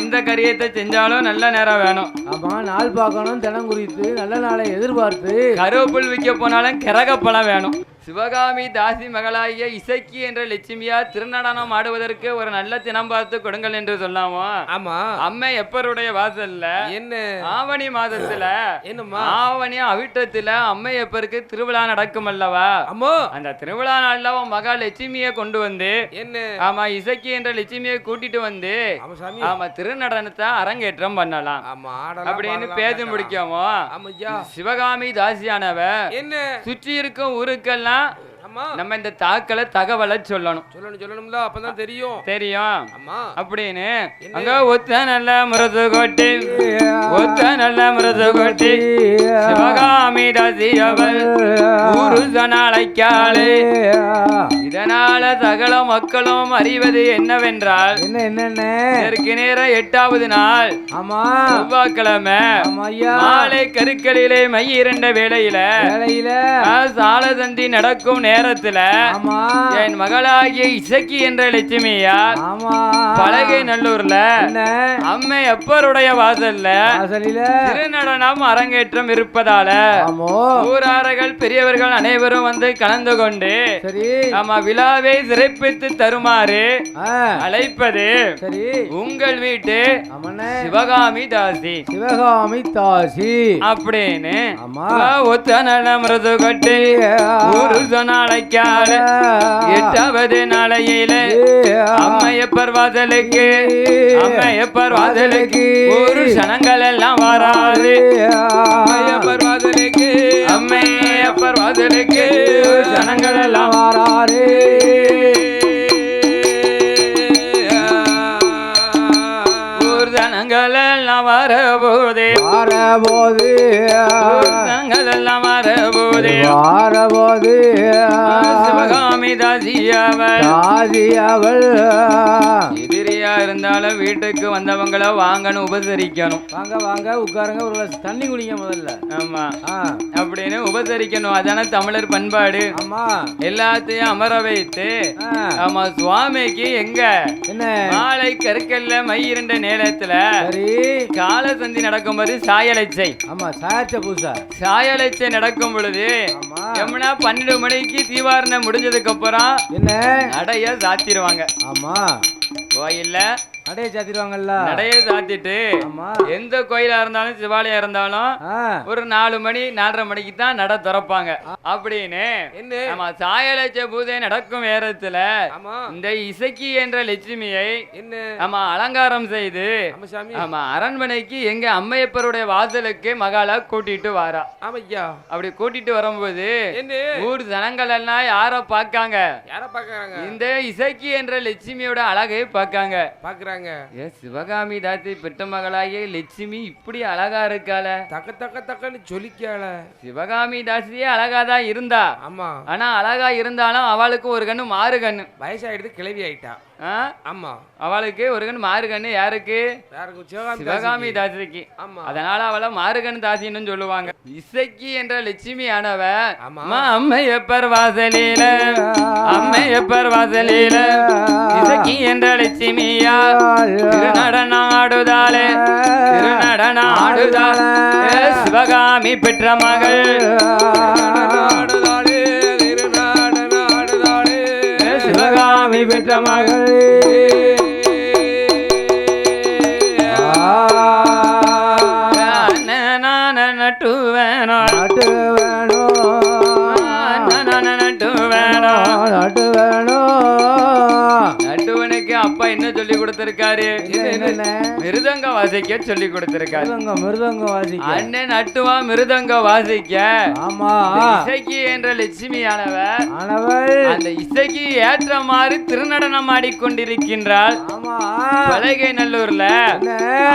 எந்த காரியத்தை செஞ்சாலும் நல்ல நேரம் வேணும். நாள் பார்க்கணும், தினம் குறித்து நல்ல நாளை எதிர்பார்த்து. கருவேப்பில் விற்க போனாலும் கிரகப்பழம் வேணும். சிவகாமி தாசி மகளாகிய இசக்கி என்ற லட்சுமியா திருநடனம் ஆடுவதற்கு ஒரு நல்ல தினம் பார்த்து கொடுங்கள் என்று சொல்லாமோ. ஆமா. அம்மை எப்பருடைய வாசல்ல என்ன ஆவணி மாதத்துல என்னம்மா ஆவணி அவிட்டத்துல அம்மை எப்பருக்கு திருவிழா நடக்கும் அல்லவா. அம்மோ அந்த திருவிழா நாள்ல அவன் மகா லட்சுமியை கொண்டு வந்து என்ன ஆமா இசக்கி என்ற லட்சுமியை கூட்டிட்டு வந்து ஆமா திருநடனத்தை அரங்கேற்றம் பண்ணலாம் அப்படின்னு பேசி முடிக்காமோ. சிவகாமி தாசியானவ என்ன சுற்றி இருக்கும் ஊருக்கெல்லாம் நம்ம இந்த தகவலை சொல்லணும்ல அப்பதான் தெரியும் அப்படின்னு அங்க ஒத்த நல்ல மிருது கொட்டி சிவகாமி தாசி அவள் அழைக்காளே. இதனால சகல மக்களும் அறிவது என்னவென்றால் இதற்கு நேரம் 8வது நாள் செவ்வாய்க்கிழமை மாலை கருக்களிலே மையிரண்ட வேளையில சாலதந்தி நடக்கும் நேரத்துல என் மகளாகிய இசக்கி என்ற லட்சுமியா பலகை நல்லூர்ல அம்மை எப்பருடைய வாசல்ல திருநடனம் அரங்கேற்றம் இருப்பதால ஊரார்கள் பெரியவர்கள் அனைவரும் வந்து கலந்து கொண்டு ஆமா விழாவை சிறப்பித்து தருமாறு அழைப்பது உங்கள் வீட்டு சிவகாமி தாசி அப்படின்னு ஒத்த நல்ல மிருது கட்டி ஒரு நாளைக்கால 8வது நாளையில அம்மையப்பர் வாசலுக்கு ஒரு சனங்கள் எல்லாம் வராது. அம்மையப்பர் வாசலுக்கு சனங்கள் எல்லாம் வராது. ஜனங்கள் எல்லாம் வரபோதே சிவகாமி தாசி அவள் எதிரியா இருந்தாலும் வீட்டுக்கு வந்தவங்கள வாங்கணும் உபசரிக்கணும். வாங்க உட்காருங்க ஒரு கிளாஸ் தண்ணி குடிங்க முதல்ல. ஆமா அப்படின்னு உபசரிக்கணும். அதான தமிழர் பண்பாடு. எல்லாத்தையும் அமர வைத்து ஆமா சுவாமிக்கு எங்க மாலை கருக்கல்ல மையிருண்ட நேரத்துல கால சந்தி நடக்கும் போது சாயலச்சை நடக்கும் பொழுது எம்னா 12 மணிக்கு தீவாரணம் முடிஞ்சதுக்கு அப்புறம் நடைய சாத்திடுவாங்க. ஆமா கோயில்ல நடைய சாத்திட்டு எந்த கோயிலா இருந்தாலும் சிவாலயம் இருந்தாலும் ஒரு 4 மணி 4:30 மணிக்கு தான் நட திறப்பாங்க. அப்படின்னு நம்ம சாயலட்ச பூஜை நடக்கும் நேரத்துல இந்த இசக்கி என்ற லட்சுமியை நம்ம அலங்காரம் செய்து ஆமா அரண்மனைக்கு எங்க அம்மையப்பருடைய வாசலுக்கு மகாலா கூட்டிட்டு வாரா. அப்படி கூட்டிட்டு வரும்போது ஊர் ஜனங்கள் எல்லாம் யார பாக்காங்க இந்த இசக்கி என்ற லட்சுமியோட அழகை பாக்காங்க. சிவகாமி தாசி பெற்ற மகளாகிய லட்சுமி இப்படி அழகா இருக்காள தக்கன்னு சொல்லிக்காள. சிவகாமி தாசியே அழகாதான் இருந்தா. ஆமா ஆனா அழகா இருந்தாலும் அவளுக்கு ஒரு கண்ணு மாறு கண்ணு வயசாயிடுது கிளவி ஆயிட்டா. ஆமா அவளுக்கு ஒரு கண்ணு மாறு கண்ணு யாருக்கு சிவகாமி தாசிக்கு. அதனால அவளை மாறுகண் தாசின்னு சொல்லுவாங்க. இசக்கி என்ற லட்சுமி ஆனவ அம்மையப்பர் வாசலில இசக்கி என்ற லட்சுமியா திருநடனம் ஆடுதாளே சிவகாமி பெற்ற மகள் சிவகாமி பெற்ற மகள் நட்டுவனுக்கு அப்பா என்ன சொல்லி கொடுத்திருக்காரு? மிருதங்க வாசிக்க சொல்லி கொடுத்திருக்காரு. அண்ணன் நட்டுவா மிருதங்க வாசிக்க. ஆமா இசைக்கு என்ற லட்சுமி ஆனவள் அந்த இசைக்கு ஏற்ற மாதிரி திருநடனம் ஆடிக்கொண்டிருக்கின்றாள். பலகை நல்லூர்ல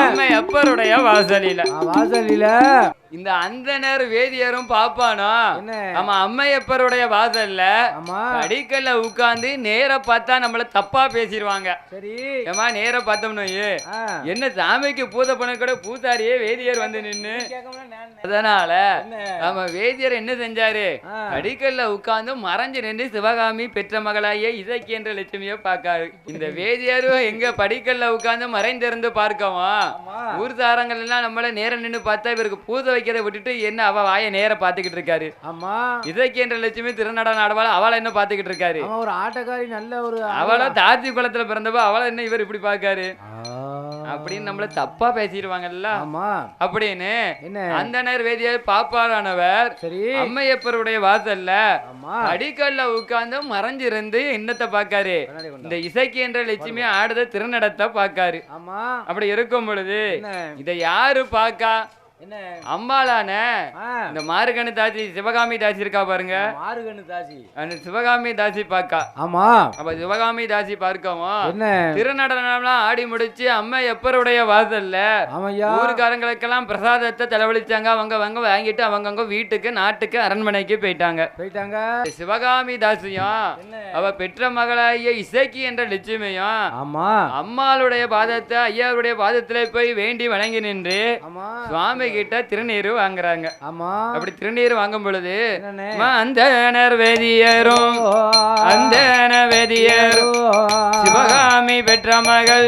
அம்மையப்பருடைய வாசலில இந்த அந்தனர் வேதியரும் பாப்பானோ நம்ம அம்மையப்பருடைய வாசல்ல அடிக்கல்ல உட்கார்ந்து நேர பார்த்தா நம்மள தப்பா பேசிடுவாங்க. சரி ஏமா நேர பார்த்தோம்னு என்ன சாமிக்கு பூஜை பண்ண கூட பூசாரியே வேதியர் வந்து நின்னு. அதனால நம்ம வேதியர் என்ன செஞ்சாரு? அடிக்கல்ல உட்கார்ந்து மறைஞ்சு நின்று சிவகாமி பெற்ற மகளாகிய இசக்கி என்ற லட்சுமியை பார்க்காரு. இந்த வேதியரும் எங்க படிக்கல்ல உட்கார்ந்து மறைந்திருந்து பார்க்கவும் ஊர்தாரங்கள் எல்லாம் நம்மள நேரம் நின்று பார்த்தா இவருக்கு பூஜை வைக்கிறத விட்டுட்டு என்ன அவ வாயை நேர பாத்துக்கிட்டு இருக்காரு. ஆமா. இசக்கி என்ற லட்சுமி திருநடன ஆடவாள், அவளை என்ன பாத்துக்கிட்டு இருக்காரு. ஒரு ஆட்டக்காரி, நல்ல ஒரு அவளை தாஜி குளத்துல பிறந்தப்ப அவளை என்ன இவர் இப்படி பாக்காரு அப்படின்னு நம்மள தப்பா பேசிடுவாங்கல்ல. அப்படின்னு அந்தனர் வேதியர் பாப்பாரானவர் அம்மையப்பருடைய வாசல்ல அடிக்கல்ல உட்கார்ந்து மறைஞ்சிருந்து என்னத்தை பாக்காரு, இந்த இசக்கி என்ற லட்சுமி ஆடுத திருநடத்தை பாக்காரு. அப்படி இருக்கும் பொழுது இதை யாரு பாக்கா, அம்பாளான இந்த மாறுகண்ணு தாசி சிவகாமி தாசி இருக்கா பாருங்க. மாறுகண்ணு தாசி அந்த சிவகாமி தாசி பாக்கா. ஆமா. அப்ப சிவகாமி தாசி பார்க்கவும் திருநடனம்லாம் ஆடி முடிச்சு அம்மா எப்பருடைய வாசல்ல ஊருக்காரங்களுக்கெல்லாம் பிரசாதத்தை செலவழிச்சாங்க. அவங்க வாங்கிட்டு அவங்க வீட்டுக்கு நாட்டுக்கு அரண்மனைக்கு போயிட்டாங்க. சிவகாமி தாசியும் அவ பெற்ற மகளாகிய இசக்கி என்ற லட்சுமியும் அம்மாளுடைய பாதத்தை ஐயாவுடைய பாதத்திலே போய் வேண்டி வணங்கி நின்று சுவாமி கிட்ட திருநீர் வாங்குறாங்க. ஆமா. அப்படி திருநீர் வாங்கும் பொழுது அந்தனர் வேதியரும் சிவகாமி பெற்ற மகள்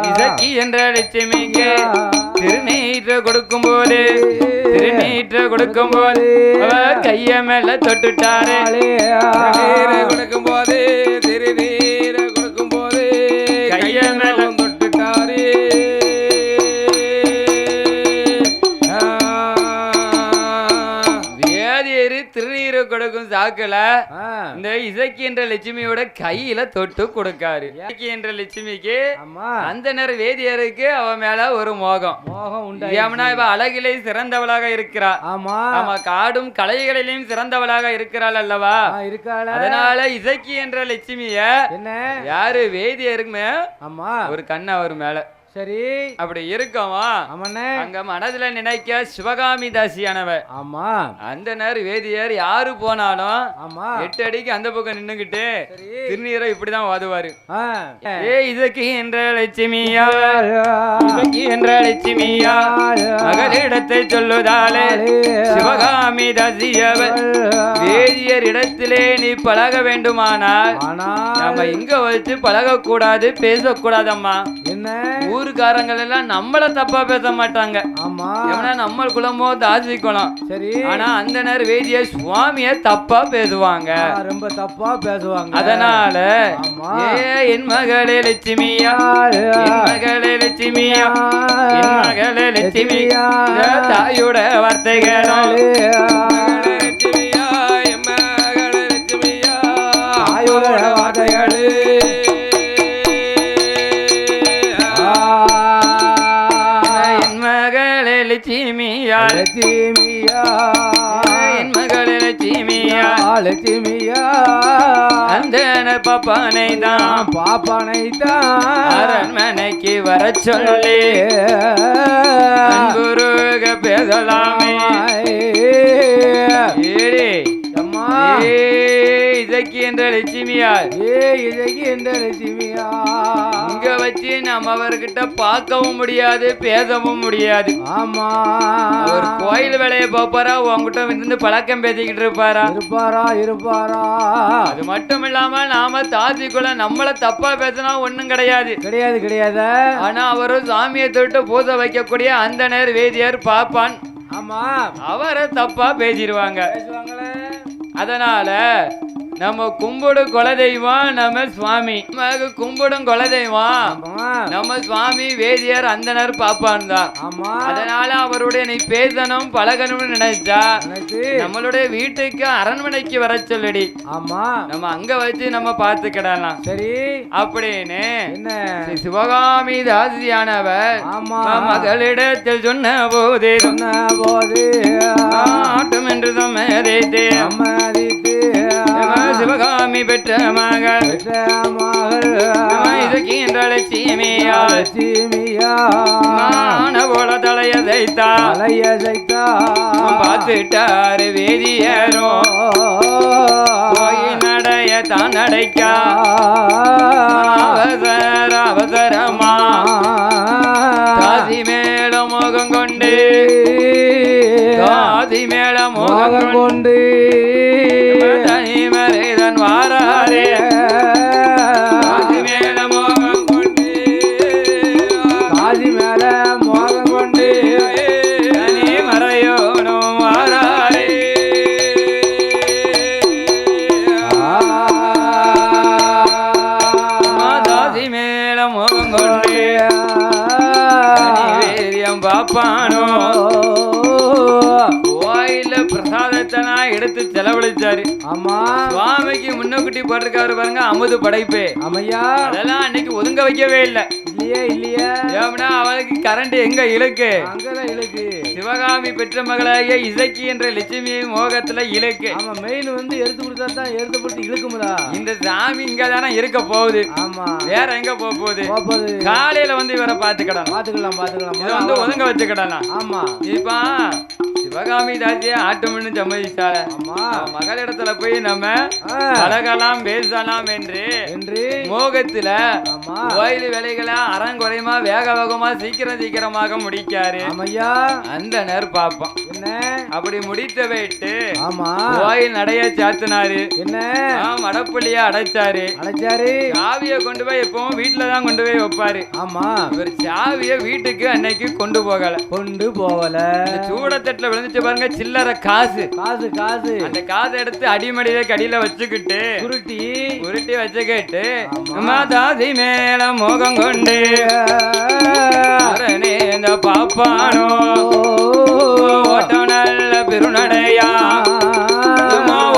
இசக்கி என்ற லட்சுமிக்கு திருநீற்று கொடுக்கும் போது கைய மேல தொட்டுட்டாரு. கொடுக்கும் போது திருநீர் கொடுக்கும் போது கைய மேல தொட்டுட்டாரு. திருநீரை கொடுக்கும் சாக்குல இந்த இசக்கி என்ற லட்சுமியோட கையில தொட்டு கொடுக்காரு. இசக்கி என்ற லட்சுமிக்கு அந்தனர் வேதியருக்கு அவ மேல ஒரு மோகம் உண்டு. இவ அழகிலே சிறந்தவளாக இருக்கிறா. ஆமா. காடும் கலைகளிலும் சிறந்தவளாக இருக்கிறாள் அல்லவா. அதனால இசக்கி என்ற லட்சுமிய யாரு வேதியருக்குமே ஒரு கண்ணு அவர் மேல. சரி. அப்படி இருக்கவா அங்க மனதுல நினைக்க சிவகாமி தாசியானவ. ஆமா. அந்தனர் வேதியர் யாரு போனாலும் 8 அடிக்கு அந்த பக்கம் நின்னுகிட்டு திருநீரை இப்படிதான் வாதுவாரு. இசக்கி என்ற லட்சுமியா, இசக்கி என்ற லட்சுமியா மகளிடத்தை சொல்லுதாலே சிவகாமி தாசியவர் வேதியர் இடத்திலே நீ பழக வேண்டுமானால் நம்ம இங்க வச்சு பழக கூடாது, பேசக்கூடாதம்மா. என்ன ஊருக்காரங்கள் எல்லாம் நம்மள தப்பா பேச மாட்டாங்க. ஆமா. நம்ம குலமோ தாசி குலம். சரி. ஆனா அந்தனர் வேதிய சுவாமிய தப்பா பேசுவாங்க, ரொம்ப தப்பா பேசுவாங்க. அதனால என் மகளே லட்சுமியா, என் மகளே லட்சுமியா, என் மகளே லட்சுமியா தாயோட வார்த்தைகள் லட்சுமியா, என் மகளே லட்சுமியா தாயோட வார்த்தைகள் லட்சுமியா, லட்சுமியா என் மகளே லட்சுமியா, லட்சுமியா அந்த பாப்பானை தான் அரண்மனைக்கு வர சொல்லி குருக பேசலாமே. இசக்கி என்ற லட்சுமியா, இசக்கி என்ற லட்சுமியா இங்க வச்சு நம்ம அவர்கிட்ட பார்க்கவும் முடியாது, பேசவும் முடியாது. ஆமா. ஒரு கோயில் வேலையை பாப்பாரா, உங்ககிட்ட இருந்து பழக்கம் பேசிக்கிட்டு இருப்பாரா. அது மட்டும் இல்லாம நாம தாசிக்குள்ள நம்மள தப்பா பேசினா ஒண்ணும் கிடையாது. ஆனா அவரும் சாமியை தொட்டு பூஜை வைக்கக்கூடிய அந்தனர் வேதியர் பாப்பான். ஆமா. அவரை தப்பா பேசிடுவாங்க. அதனால நம்ம கும்பிடும் குலதெய்வம் நம்ம சுவாமி, கும்பிடும் குலதெய்வம் நம்ம சுவாமி வேதியர் அந்தனர் பாப்பான் தான். அதனால அவருடைய நீ பேசணும் பழகணும்னு நினைச்சா நம்மளுடைய வீட்டுக்கு அரண்மனைக்கு வர சொல்லுடி. ஆமா. நம்ம அங்க வச்சு நம்ம பார்த்துக்கிடலாம். சரி. அப்படின்னு சிவகாமி தாசியானவர் மகளிடத்தில் சொன்ன போதே ஆட்டம் என்று சம்மதித்தே சிவகாமி பெற்ற மகள் இசக்கி என்ற லட்சுமியா, போல தலைய சைத்தா பார்த்துட்டாரு வேதியரோ போய் நடைய தான் நடைக்கா அவசரமா தாசி மேல மோகம் கொண்டு தாசி மேல மோகம் கொண்டு தனிமறைதன் வாராரே தாசி மேல மோகம் கொண்டு தாசி மேல மோகம் கொண்டு தனி மறையோ எடுத்து செலவழிச்சாரு. ஆமா சுவாமிக்கு முன்னக்குட்டி போட்டிருக்காரு பாருங்க அமுது படைப்பு. ஆமையா அதெல்லாம் அன்னைக்கு ஒதுங்க வைக்கவே இல்லை. இல்லையே ஏன்னா அவளுக்கு கரண்ட் எங்க இழுக்கு, அங்கதான் இழுக்கு. சிவகாமி பெற்ற மகளாகிய இசக்கி என்ற லட்சுமி மோகத்துல இழுக்கு. ஆமா மெயின் வந்து எடுத்து கொடுத்தா தான் எடுத்து போட்டு இழுக்கும்ல. இந்த சாமி இங்க தானே இருக்க போகுது. ஆமா வேற எங்க போகுது? காலையில வந்து இவரை பாத்துக்கலாம் இதை வந்து ஒதுங்க வச்சுக்கிடலாம். ஆமா இப்ப சிவகாமி தாசிய ஆட்டும்னு சம்மதிச்சால மகளிடத்துல போய் நம்ம பழகலாம் பேசலாம் என்று மோகத்துல கோயில் வேலைகளை அறங்குறையமா வேக வேகமா சீக்கிரமாக முடிக்காரு. அந்த நேர் பாப்போம் அப்படி முடித்த வைட்டு கோயில் நடைய சாத்தினாரு. என்ன மடப்பள்ளிய அடைச்சாரு. சாவிய கொண்டு போய் எப்பவும் வீட்டுலதான் கொண்டு போய் வைப்பாரு. ஆமா இவர் சாவிய வீட்டுக்கு அன்னைக்கு கொண்டு போகல சூடத்தட்டுல விழுந்துச்சு பாருங்க சில்லற காசு. அந்த காசை எடுத்து அடிமடியில கடியில வச்சுக்கிட்டு உருட்டி வச்சுக்கிட்டு தாசி மேல மோகம் கொண்டு இந்த பாப்பானோ ஓட்டம் நல்ல பெருநடையா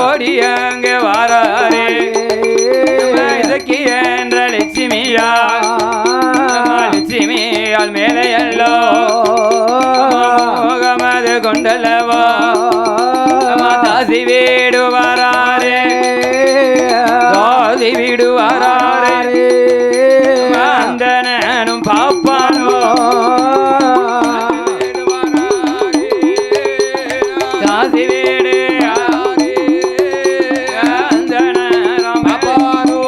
ஓடி அங்க வாராரே இதற்கு என்ற லட்சுமியா லட்சுமியால் மேலே எல்லோ மோகமது கொண்டலவா தாசி வீடு வராரே தாசி வீடு வராரே அந்த நானும் பாப்பானோ தாசி வீடு அந்த நானும் பாப்பானோ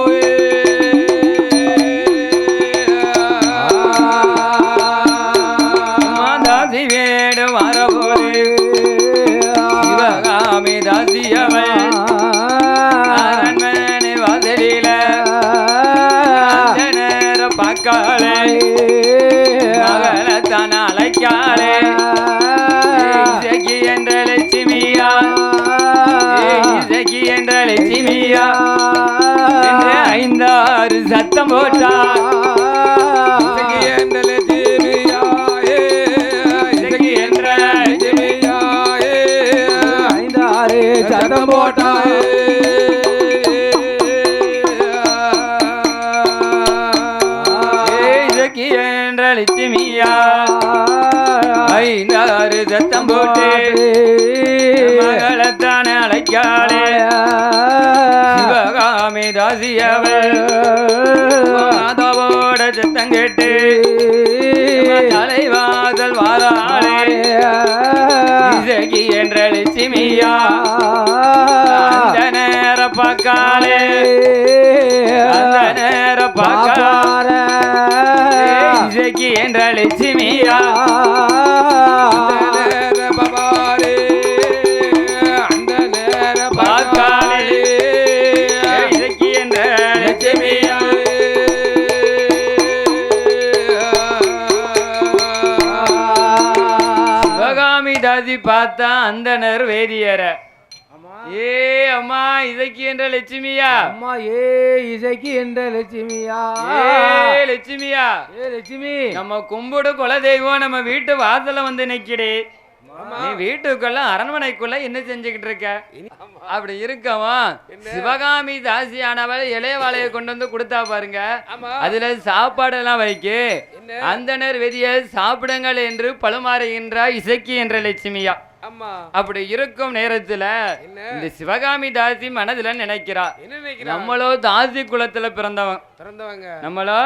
தாசி வீடு வரபோது சிவகாமி தாசியவள் அரண்மனை வாசலில பார்க்காளே மகளத்தான அழைக்காளே இசக்கி என்ற லட்சுமியா இசக்கி என்ற லட்சுமியா என்று 5-6 சத்தம் போட்டா. இசக்கி என்ற லட்சுமியா இசக்கி என்ற லட்சுமியா 5-6 சத்தம் போட்டா. என்ற லட்சுமியா 5-6 சத்தம் போட்டு மகளத்தான அழைக்காளே சிவகாமி தாசியவள் மாதவோட சத்தம் கேட்டு தலைவாசல் வாராளே இசக்கி என்ற லட்சுமியா அந்த நேர பார்க்காளே அந்த நேர பார்க்காளே இசக்கி என்ற லட்சுமியா பவாரே அந்த நேர பார்க்காளே இசக்கி என்ற லட்சுமியா சிவகாமி தாசி பார்த்தா அந்த நேர் வேதியர ஏ அம்மா இசக்கி என்ற லட்சுமியா அம்மா ஏ இசக்கி என்ற லட்சுமியா லட்சுமியா லட்சுமி நம்ம கும்பிடு குல தெய்வம் நம்ம வீட்டு வாசல்ல வந்து நிக்கிடு. நீ வீட்டுக்குள்ள அரண்மனைக்குள்ள என்ன செஞ்சுக்கிட்டு இருக்க? அப்படி இருக்கவா சிவகாமி தாசியானவள் இளையவாளைய கொண்டு வந்து கொடுத்தா பாருங்க. அதுல சாப்பாடு எல்லாம் வைக்கு அந்த நேர் வெதிய சாப்பிடுங்கள் என்று பழுமாறுகின்ற இசக்கி என்ற லட்சுமியா. அப்படி இருக்கும் நேரத்துல இந்த சிவகாமி தாசி மனதுல நினைக்கிறா நம்மளோ தாசி குலத்துல பிறந்தவங்க நம்மளோ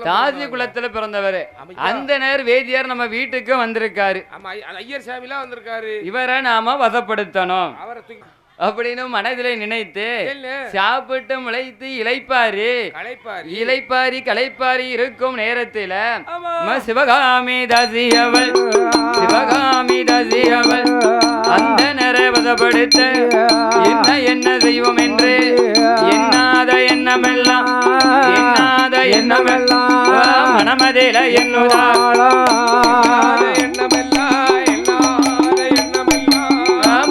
தாசி குலத்துல பிறந்தவரு. அந்த நேர் வேதியார் நம்ம வீட்டுக்கு வந்திருக்காரு. ஐயர் சாமிலாம் வந்திருக்காரு. இவரை நாம வசப்படுத்தணும் அப்படின்னு மனதிலே நினைத்து சாப்பிட்டு முளைத்து களைப்பாரி இருக்கும் நேரத்தில் சிவகாமி தாசியவள் அந்த நிறைவதப்படுத்த என்ன செய்வோம் என்று எண்ணாத எண்ணமெல்லாம் மனமதில எண்ணுதாளா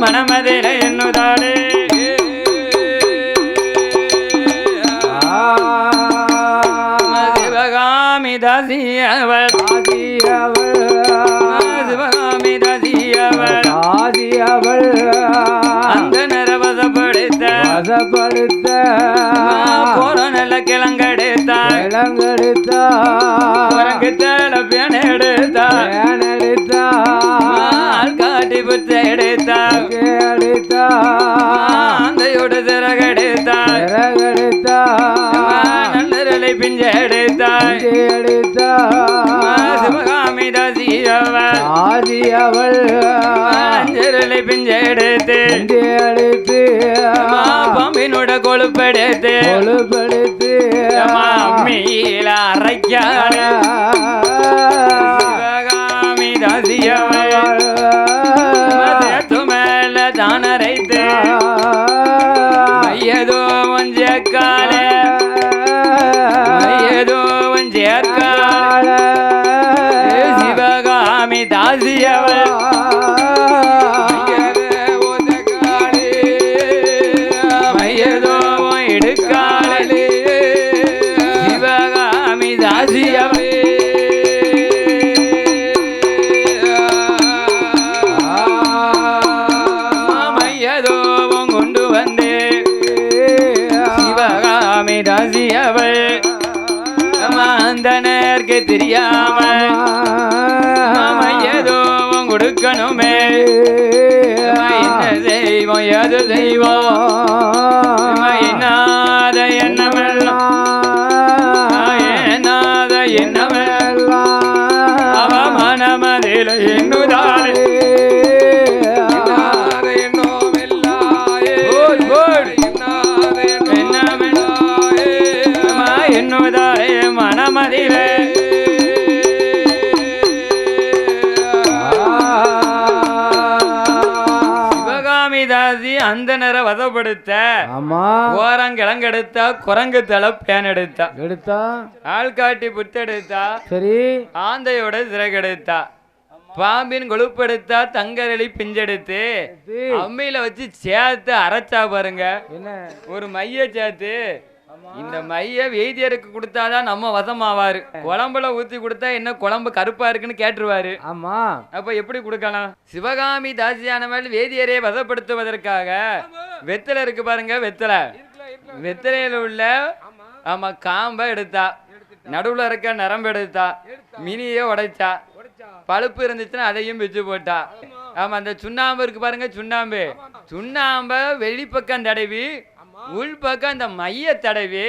மனமதில எண்ணுதாளே சிவகாமி தாசியவள் சிவகாமி தாசியவள் அந்த வசப்படுத்த கொரோனல கிழங்கெடுத்தா குரங்குத்தல பேனெடுத்தா ஆள்காட்டி புத்த எடுத்தா அந்தையோட சிறகெடுத்தா நல்லரலை பிஞ்ச எடுத்தா சிவகாமி தாசியவள் அஞ்சரலை பிஞ்ச எடுத்து பாம்பினோட கொழுப்பெடுத்து அம்மியில அரைக்கான சிவகாமி தாசியவள் மேல தான் அரைத்து ஐயதோ வஞ்சக்கால ஐயதோ வஞ்சக்கால சிவகாமி தாசியவள் மையதோ எடுக்காலே சிவகாமி தாசியவள் கொண்டு வந்து சிவகாமி தாசியவள் மாந்தனருக்கு தெரியாம ஏதோ கொடுக்கணுமே என்ன செய்வோம் எது செய்வோம் என்னாத எண்ணமெல்லாம் அவ மனமதில் எண்ணுதாள் என்னுதாரே மனமதிலே சிவகாமி தாசி அந்த நேர வதப்படுத்த ஓரங்கிழங்கெடுத்தா குரங்கு தலை பேன் எடுத்தா ஆள்காட்டி புத்தெடுத்தா சரி ஆந்தையோட சிறகெடுத்தா பாம்பின் கொழுப்பெடுத்தா தங்கரளி பிஞ்செடுத்து அம்மியில வச்சு சேர்த்து அரைச்சா பாருங்க ஒரு மைய சேர்த்து இந்த மைய வேதியருக்கு கொடுத்தாதான் நம்ம வசமாவாரு குழம்புல ஊத்தி கொடுத்தா என்ன குழம்பு கருப்பா இருக்குன்னு கேட்டுருவாரு ஆமா அப்ப எப்படி கொடுக்கலாம் சிவகாமி தாசியானவள் வேதியரை வசப்படுத்துவதற்காக வெத்தலை இருக்கு பாருங்க வெத்தலையில உள்ள ஆமா காம்ப எடுத்தா நடுவுல இருக்க நரம்பு எடுத்தா மினிய உடைச்சா பழுப்பு இருந்துச்சுன்னா அதையும் பிச்சு போட்டா ஆமா அந்த சுண்ணாம்பு இருக்கு பாருங்க சுண்ணாம்ப வெளிப்பக்கம் தடவி உள்பக்கம் அந்த மைய தடவி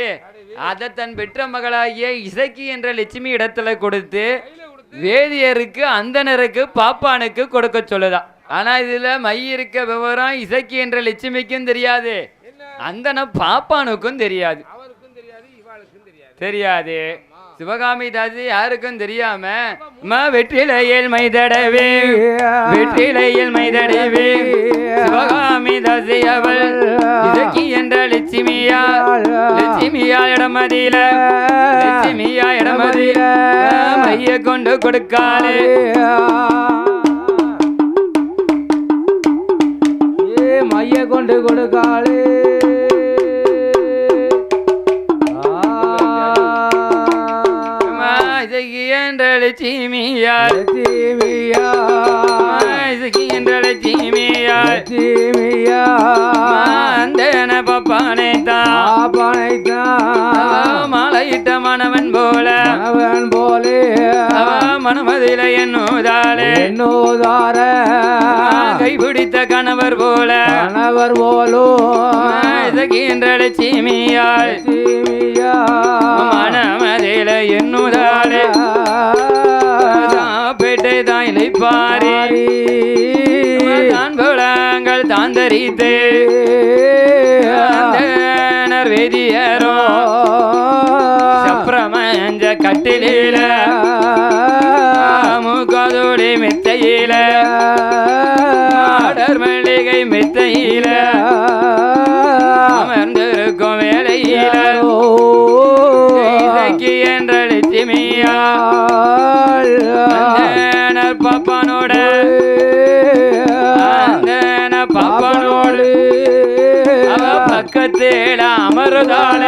அதை தன் பெற்ற மகளாகிய இசக்கி என்ற லட்சுமி இடத்துல கொடுத்து வேதியருக்கு அந்தனருக்கு பாப்பானுக்கு கொடுக்க சொல்லுதா. ஆனா இதுல மை இருக்க விவரம் இசக்கி என்ற லட்சுமிக்கும் தெரியாது, அந்தன பாப்பானுக்கும் தெரியாது. சிவகாமி தாசி யாருக்கும் தெரியாம வெற்றிலையில் மைதடவே சிவகாமி தாசி அவள் இசக்கி என்ற லட்சுமியா இடமதியில மைய கொண்டு கொடுக்காலே மைய கொண்டு கொடுக்காலே என்ற லட்சுமியா அந்தன பாப்பானைத்தான் மாலையிட்ட மணவன் போல மனமதில என்னோதாலே கைபிடித்த கணவர் போலோ என்ற லட்சுமியாள் மனமதில என்னுதாலே பேட்டை தான் இழைப்பாரி தான் புலங்கள் தான் தரித்து வேதியரோ சப்ரமஞ்ச கட்டில முகதோடி மெத்தையில ஆடர் மல்லிகை மெத்தையில அமர்ந்திருக்கும் வேலையில இசக்கி என்ற லட்சுமியா பாப்பானோட அவ பக்கத்தேட அமருதால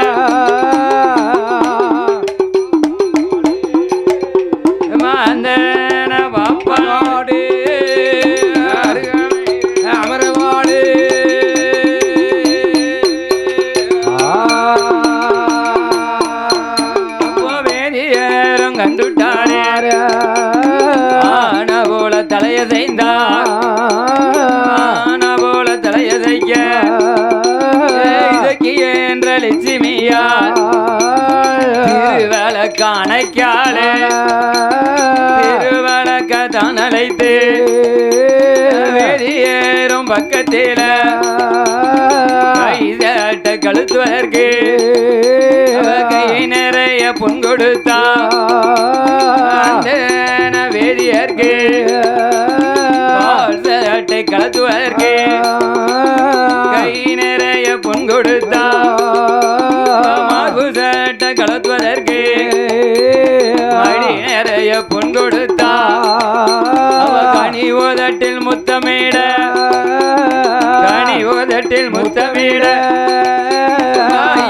மாந்தன பாப்பானோடு அமரவாடு லட்சுமியால் திருவளக்கானைக்காலே திருவளக்கதான் அழைத்து வெளியேறும் பக்கத்தில கைதட்ட கழுத்துவதற்கு கை நிறைய பொன் கொடுத்தா வேதியர்க்கு சட்டை கலத்துவதற்கு கை நிறைய பொன் கொடுத்தா மார்பு சட்டை கலத்துவதற்கு அடி நிறைய பொன் கொடுத்தா கனி ஓதட்டில் முத்தமிட கனி ஓதட்டில் முத்தமிட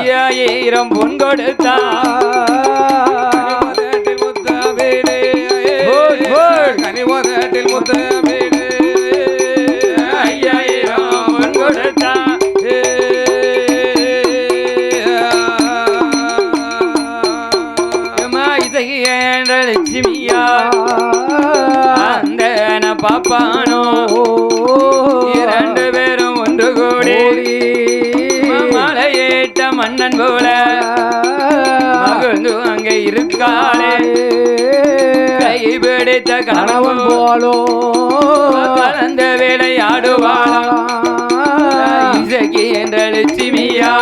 5000 பொன் கொடுத்தா கனிவோதட்டில் முத்தமிட 5000 பொன் கொடுத்தா லட்சுமியா அந்த பாப்பானோ 2 பேரும் ஒன்று கூடி மலையேட்ட மன்னன் போல மகிழ்ந்து அங்கே இருக்காளே கைபிடித்த கணவன் போலோ கலந்த வேலையாடுவாளா இசக்கி என்ற லட்சுமியா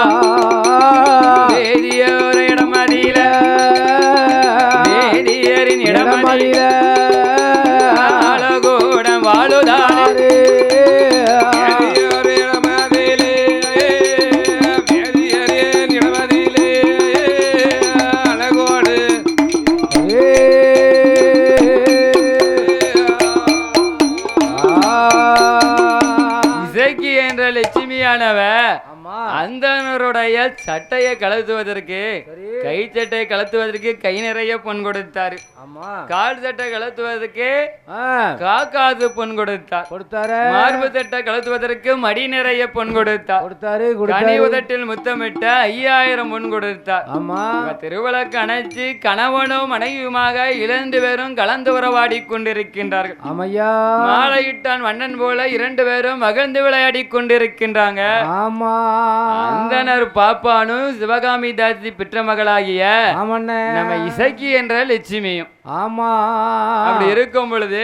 வேதியோர இடமதியில வேதியரின் இடமதியில அழகோடம் வாழுதானே லட்சுமியானவ அந்தனருடைய சட்டையை கலத்துவதற்கு கை சட்டையை கலத்துவதற்கு கை நிறைய பொன் கொடுத்தாரு கால் சட்டை கலத்துவதற்கு காக்காது பொன் கொடுத்தாரு மார்பு சட்டை கலத்துவதற்கு மடி நிறைய பொன் கொடுத்தாரு கனி உதட்டில் முத்தமிட்ட 5000 பொன் கொடுத்தார் திருவிளக்கு அணைச்சு கணவனும் மனைவியுமாக 2 பேரும் கலந்து உறவாடி கொண்டிருக்கின்றார்கள் மாலையிட்டான் வண்ணன் போல 2 பேரும் மகிழ்ந்து விளையாடி கொண்டிருக்கின்றாங்க அந்தனர் பாப்பானும் சிவகாமி தாசி பெற்ற மகளாகிய நம்ம இசக்கி என்ற லட்சுமியும் அப்படி இருக்கும் பொழுது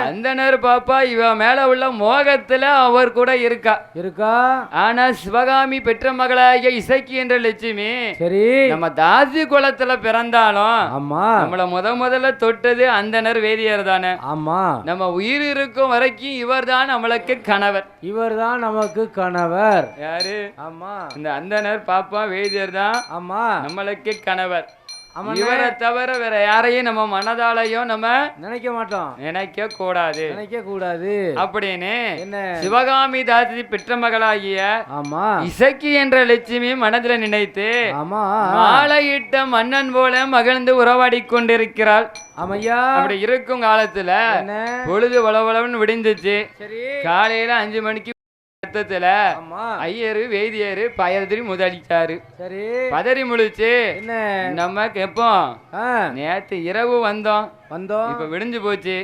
அந்தனர் பாப்பா இவ மேல உள்ள மோகத்துல அவர் கூட இருக்கா ஆனா சிவகாமி பெற்ற மகளாகிய இசக்கி என்ற லட்சுமி நம்ம தாசி குலத்துல பிறந்தாலும் நம்மள முதல்ல தொட்டது அந்தனர் வேதியர் தானே நம்ம உயிர் இருக்கும் வரைக்கும் இவர் தான் நம்மளுக்கு கணவர் நமக்கு கணவர் யாரு இந்த அந்தனர் பாப்பா வேதியர் தான் நம்மளுக்கு கணவர் இவரை தவிர வேற யாரையும் நம்ம மனதாலையும் நம்ம நினைக்க மாட்டோம் நினைக்க கூடாது அப்படின்னு சிவகாமி தாசி பெற்ற மகளாகிய இசக்கி என்ற லட்சுமி மனதில் நினைத்து மாலையிட்ட மன்னன் போல மகிழ்ந்து உறவாடி கொண்டிருக்கிறாள் அப்படி இருக்கும் காலத்துல பொழுது வளவளவன் விடிந்துச்சு காலையில 5 மணிக்கு ஐயரு வேதியரு பயதிரி முதலிச்சாரு பதறி முழிச்சு நம்ம கேப்போம் நேத்து இரவு வந்தோம் இப்ப விடிஞ்சு போச்சு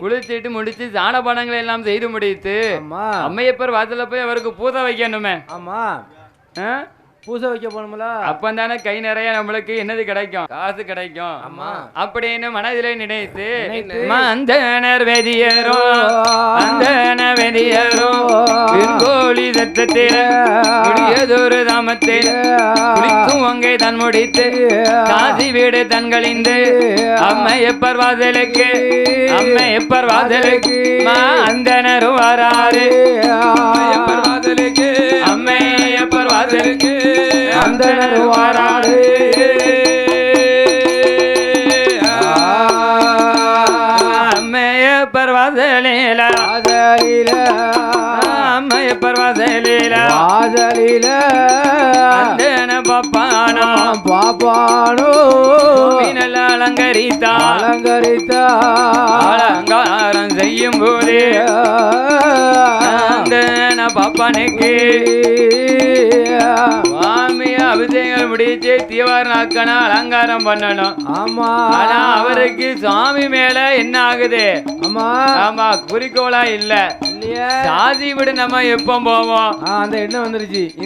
குளிச்சுட்டு முடிச்சு சாண பானங்களை எல்லாம் செய்து முடித்து அம்மையப்பர் வாசல்ல போய் அவருக்கு பூஜை வைக்கணுமே பூசை வைக்க போனோம்ல அப்பந்தானே கை நிறைய நம்மளுக்கு என்னது கிடைக்கும் காசு கிடைக்கும் அப்படின்னு மனதிலே நினைத்து அந்தனர் வேதியரோ கோழி சத்தத்தில் குடியதொரு தாமத்தில் குளிக்கும் அங்கே தன் முடித்து காசி வீடு தன்களிந்து அம்மையப்பர் வாசலுக்கு அந்தனரும் வராரு வாசலுக்கு அம்மையப்பர் வாசலுக்கு அந்தனரும் வராரு அம்மையப்பர் வாசலில அம்மையப்பர் வாசலில அந்தன பாப்பானோ நல்ல அலங்காரம் செய்யும் போது அந்தன பாப்பானுக்கு அபிஷேகம் முடிச்சு தீவாரனாக்கனா அலங்காரம் பண்ணணும் ஆனா அவருக்கு சாமி மேல என்ன ஆகுது ஆமா குறிக்கோளா இல்ல சாதி விட நம்ம எப்ப போவோம் அந்த எண்ணம் வந்துருச்சு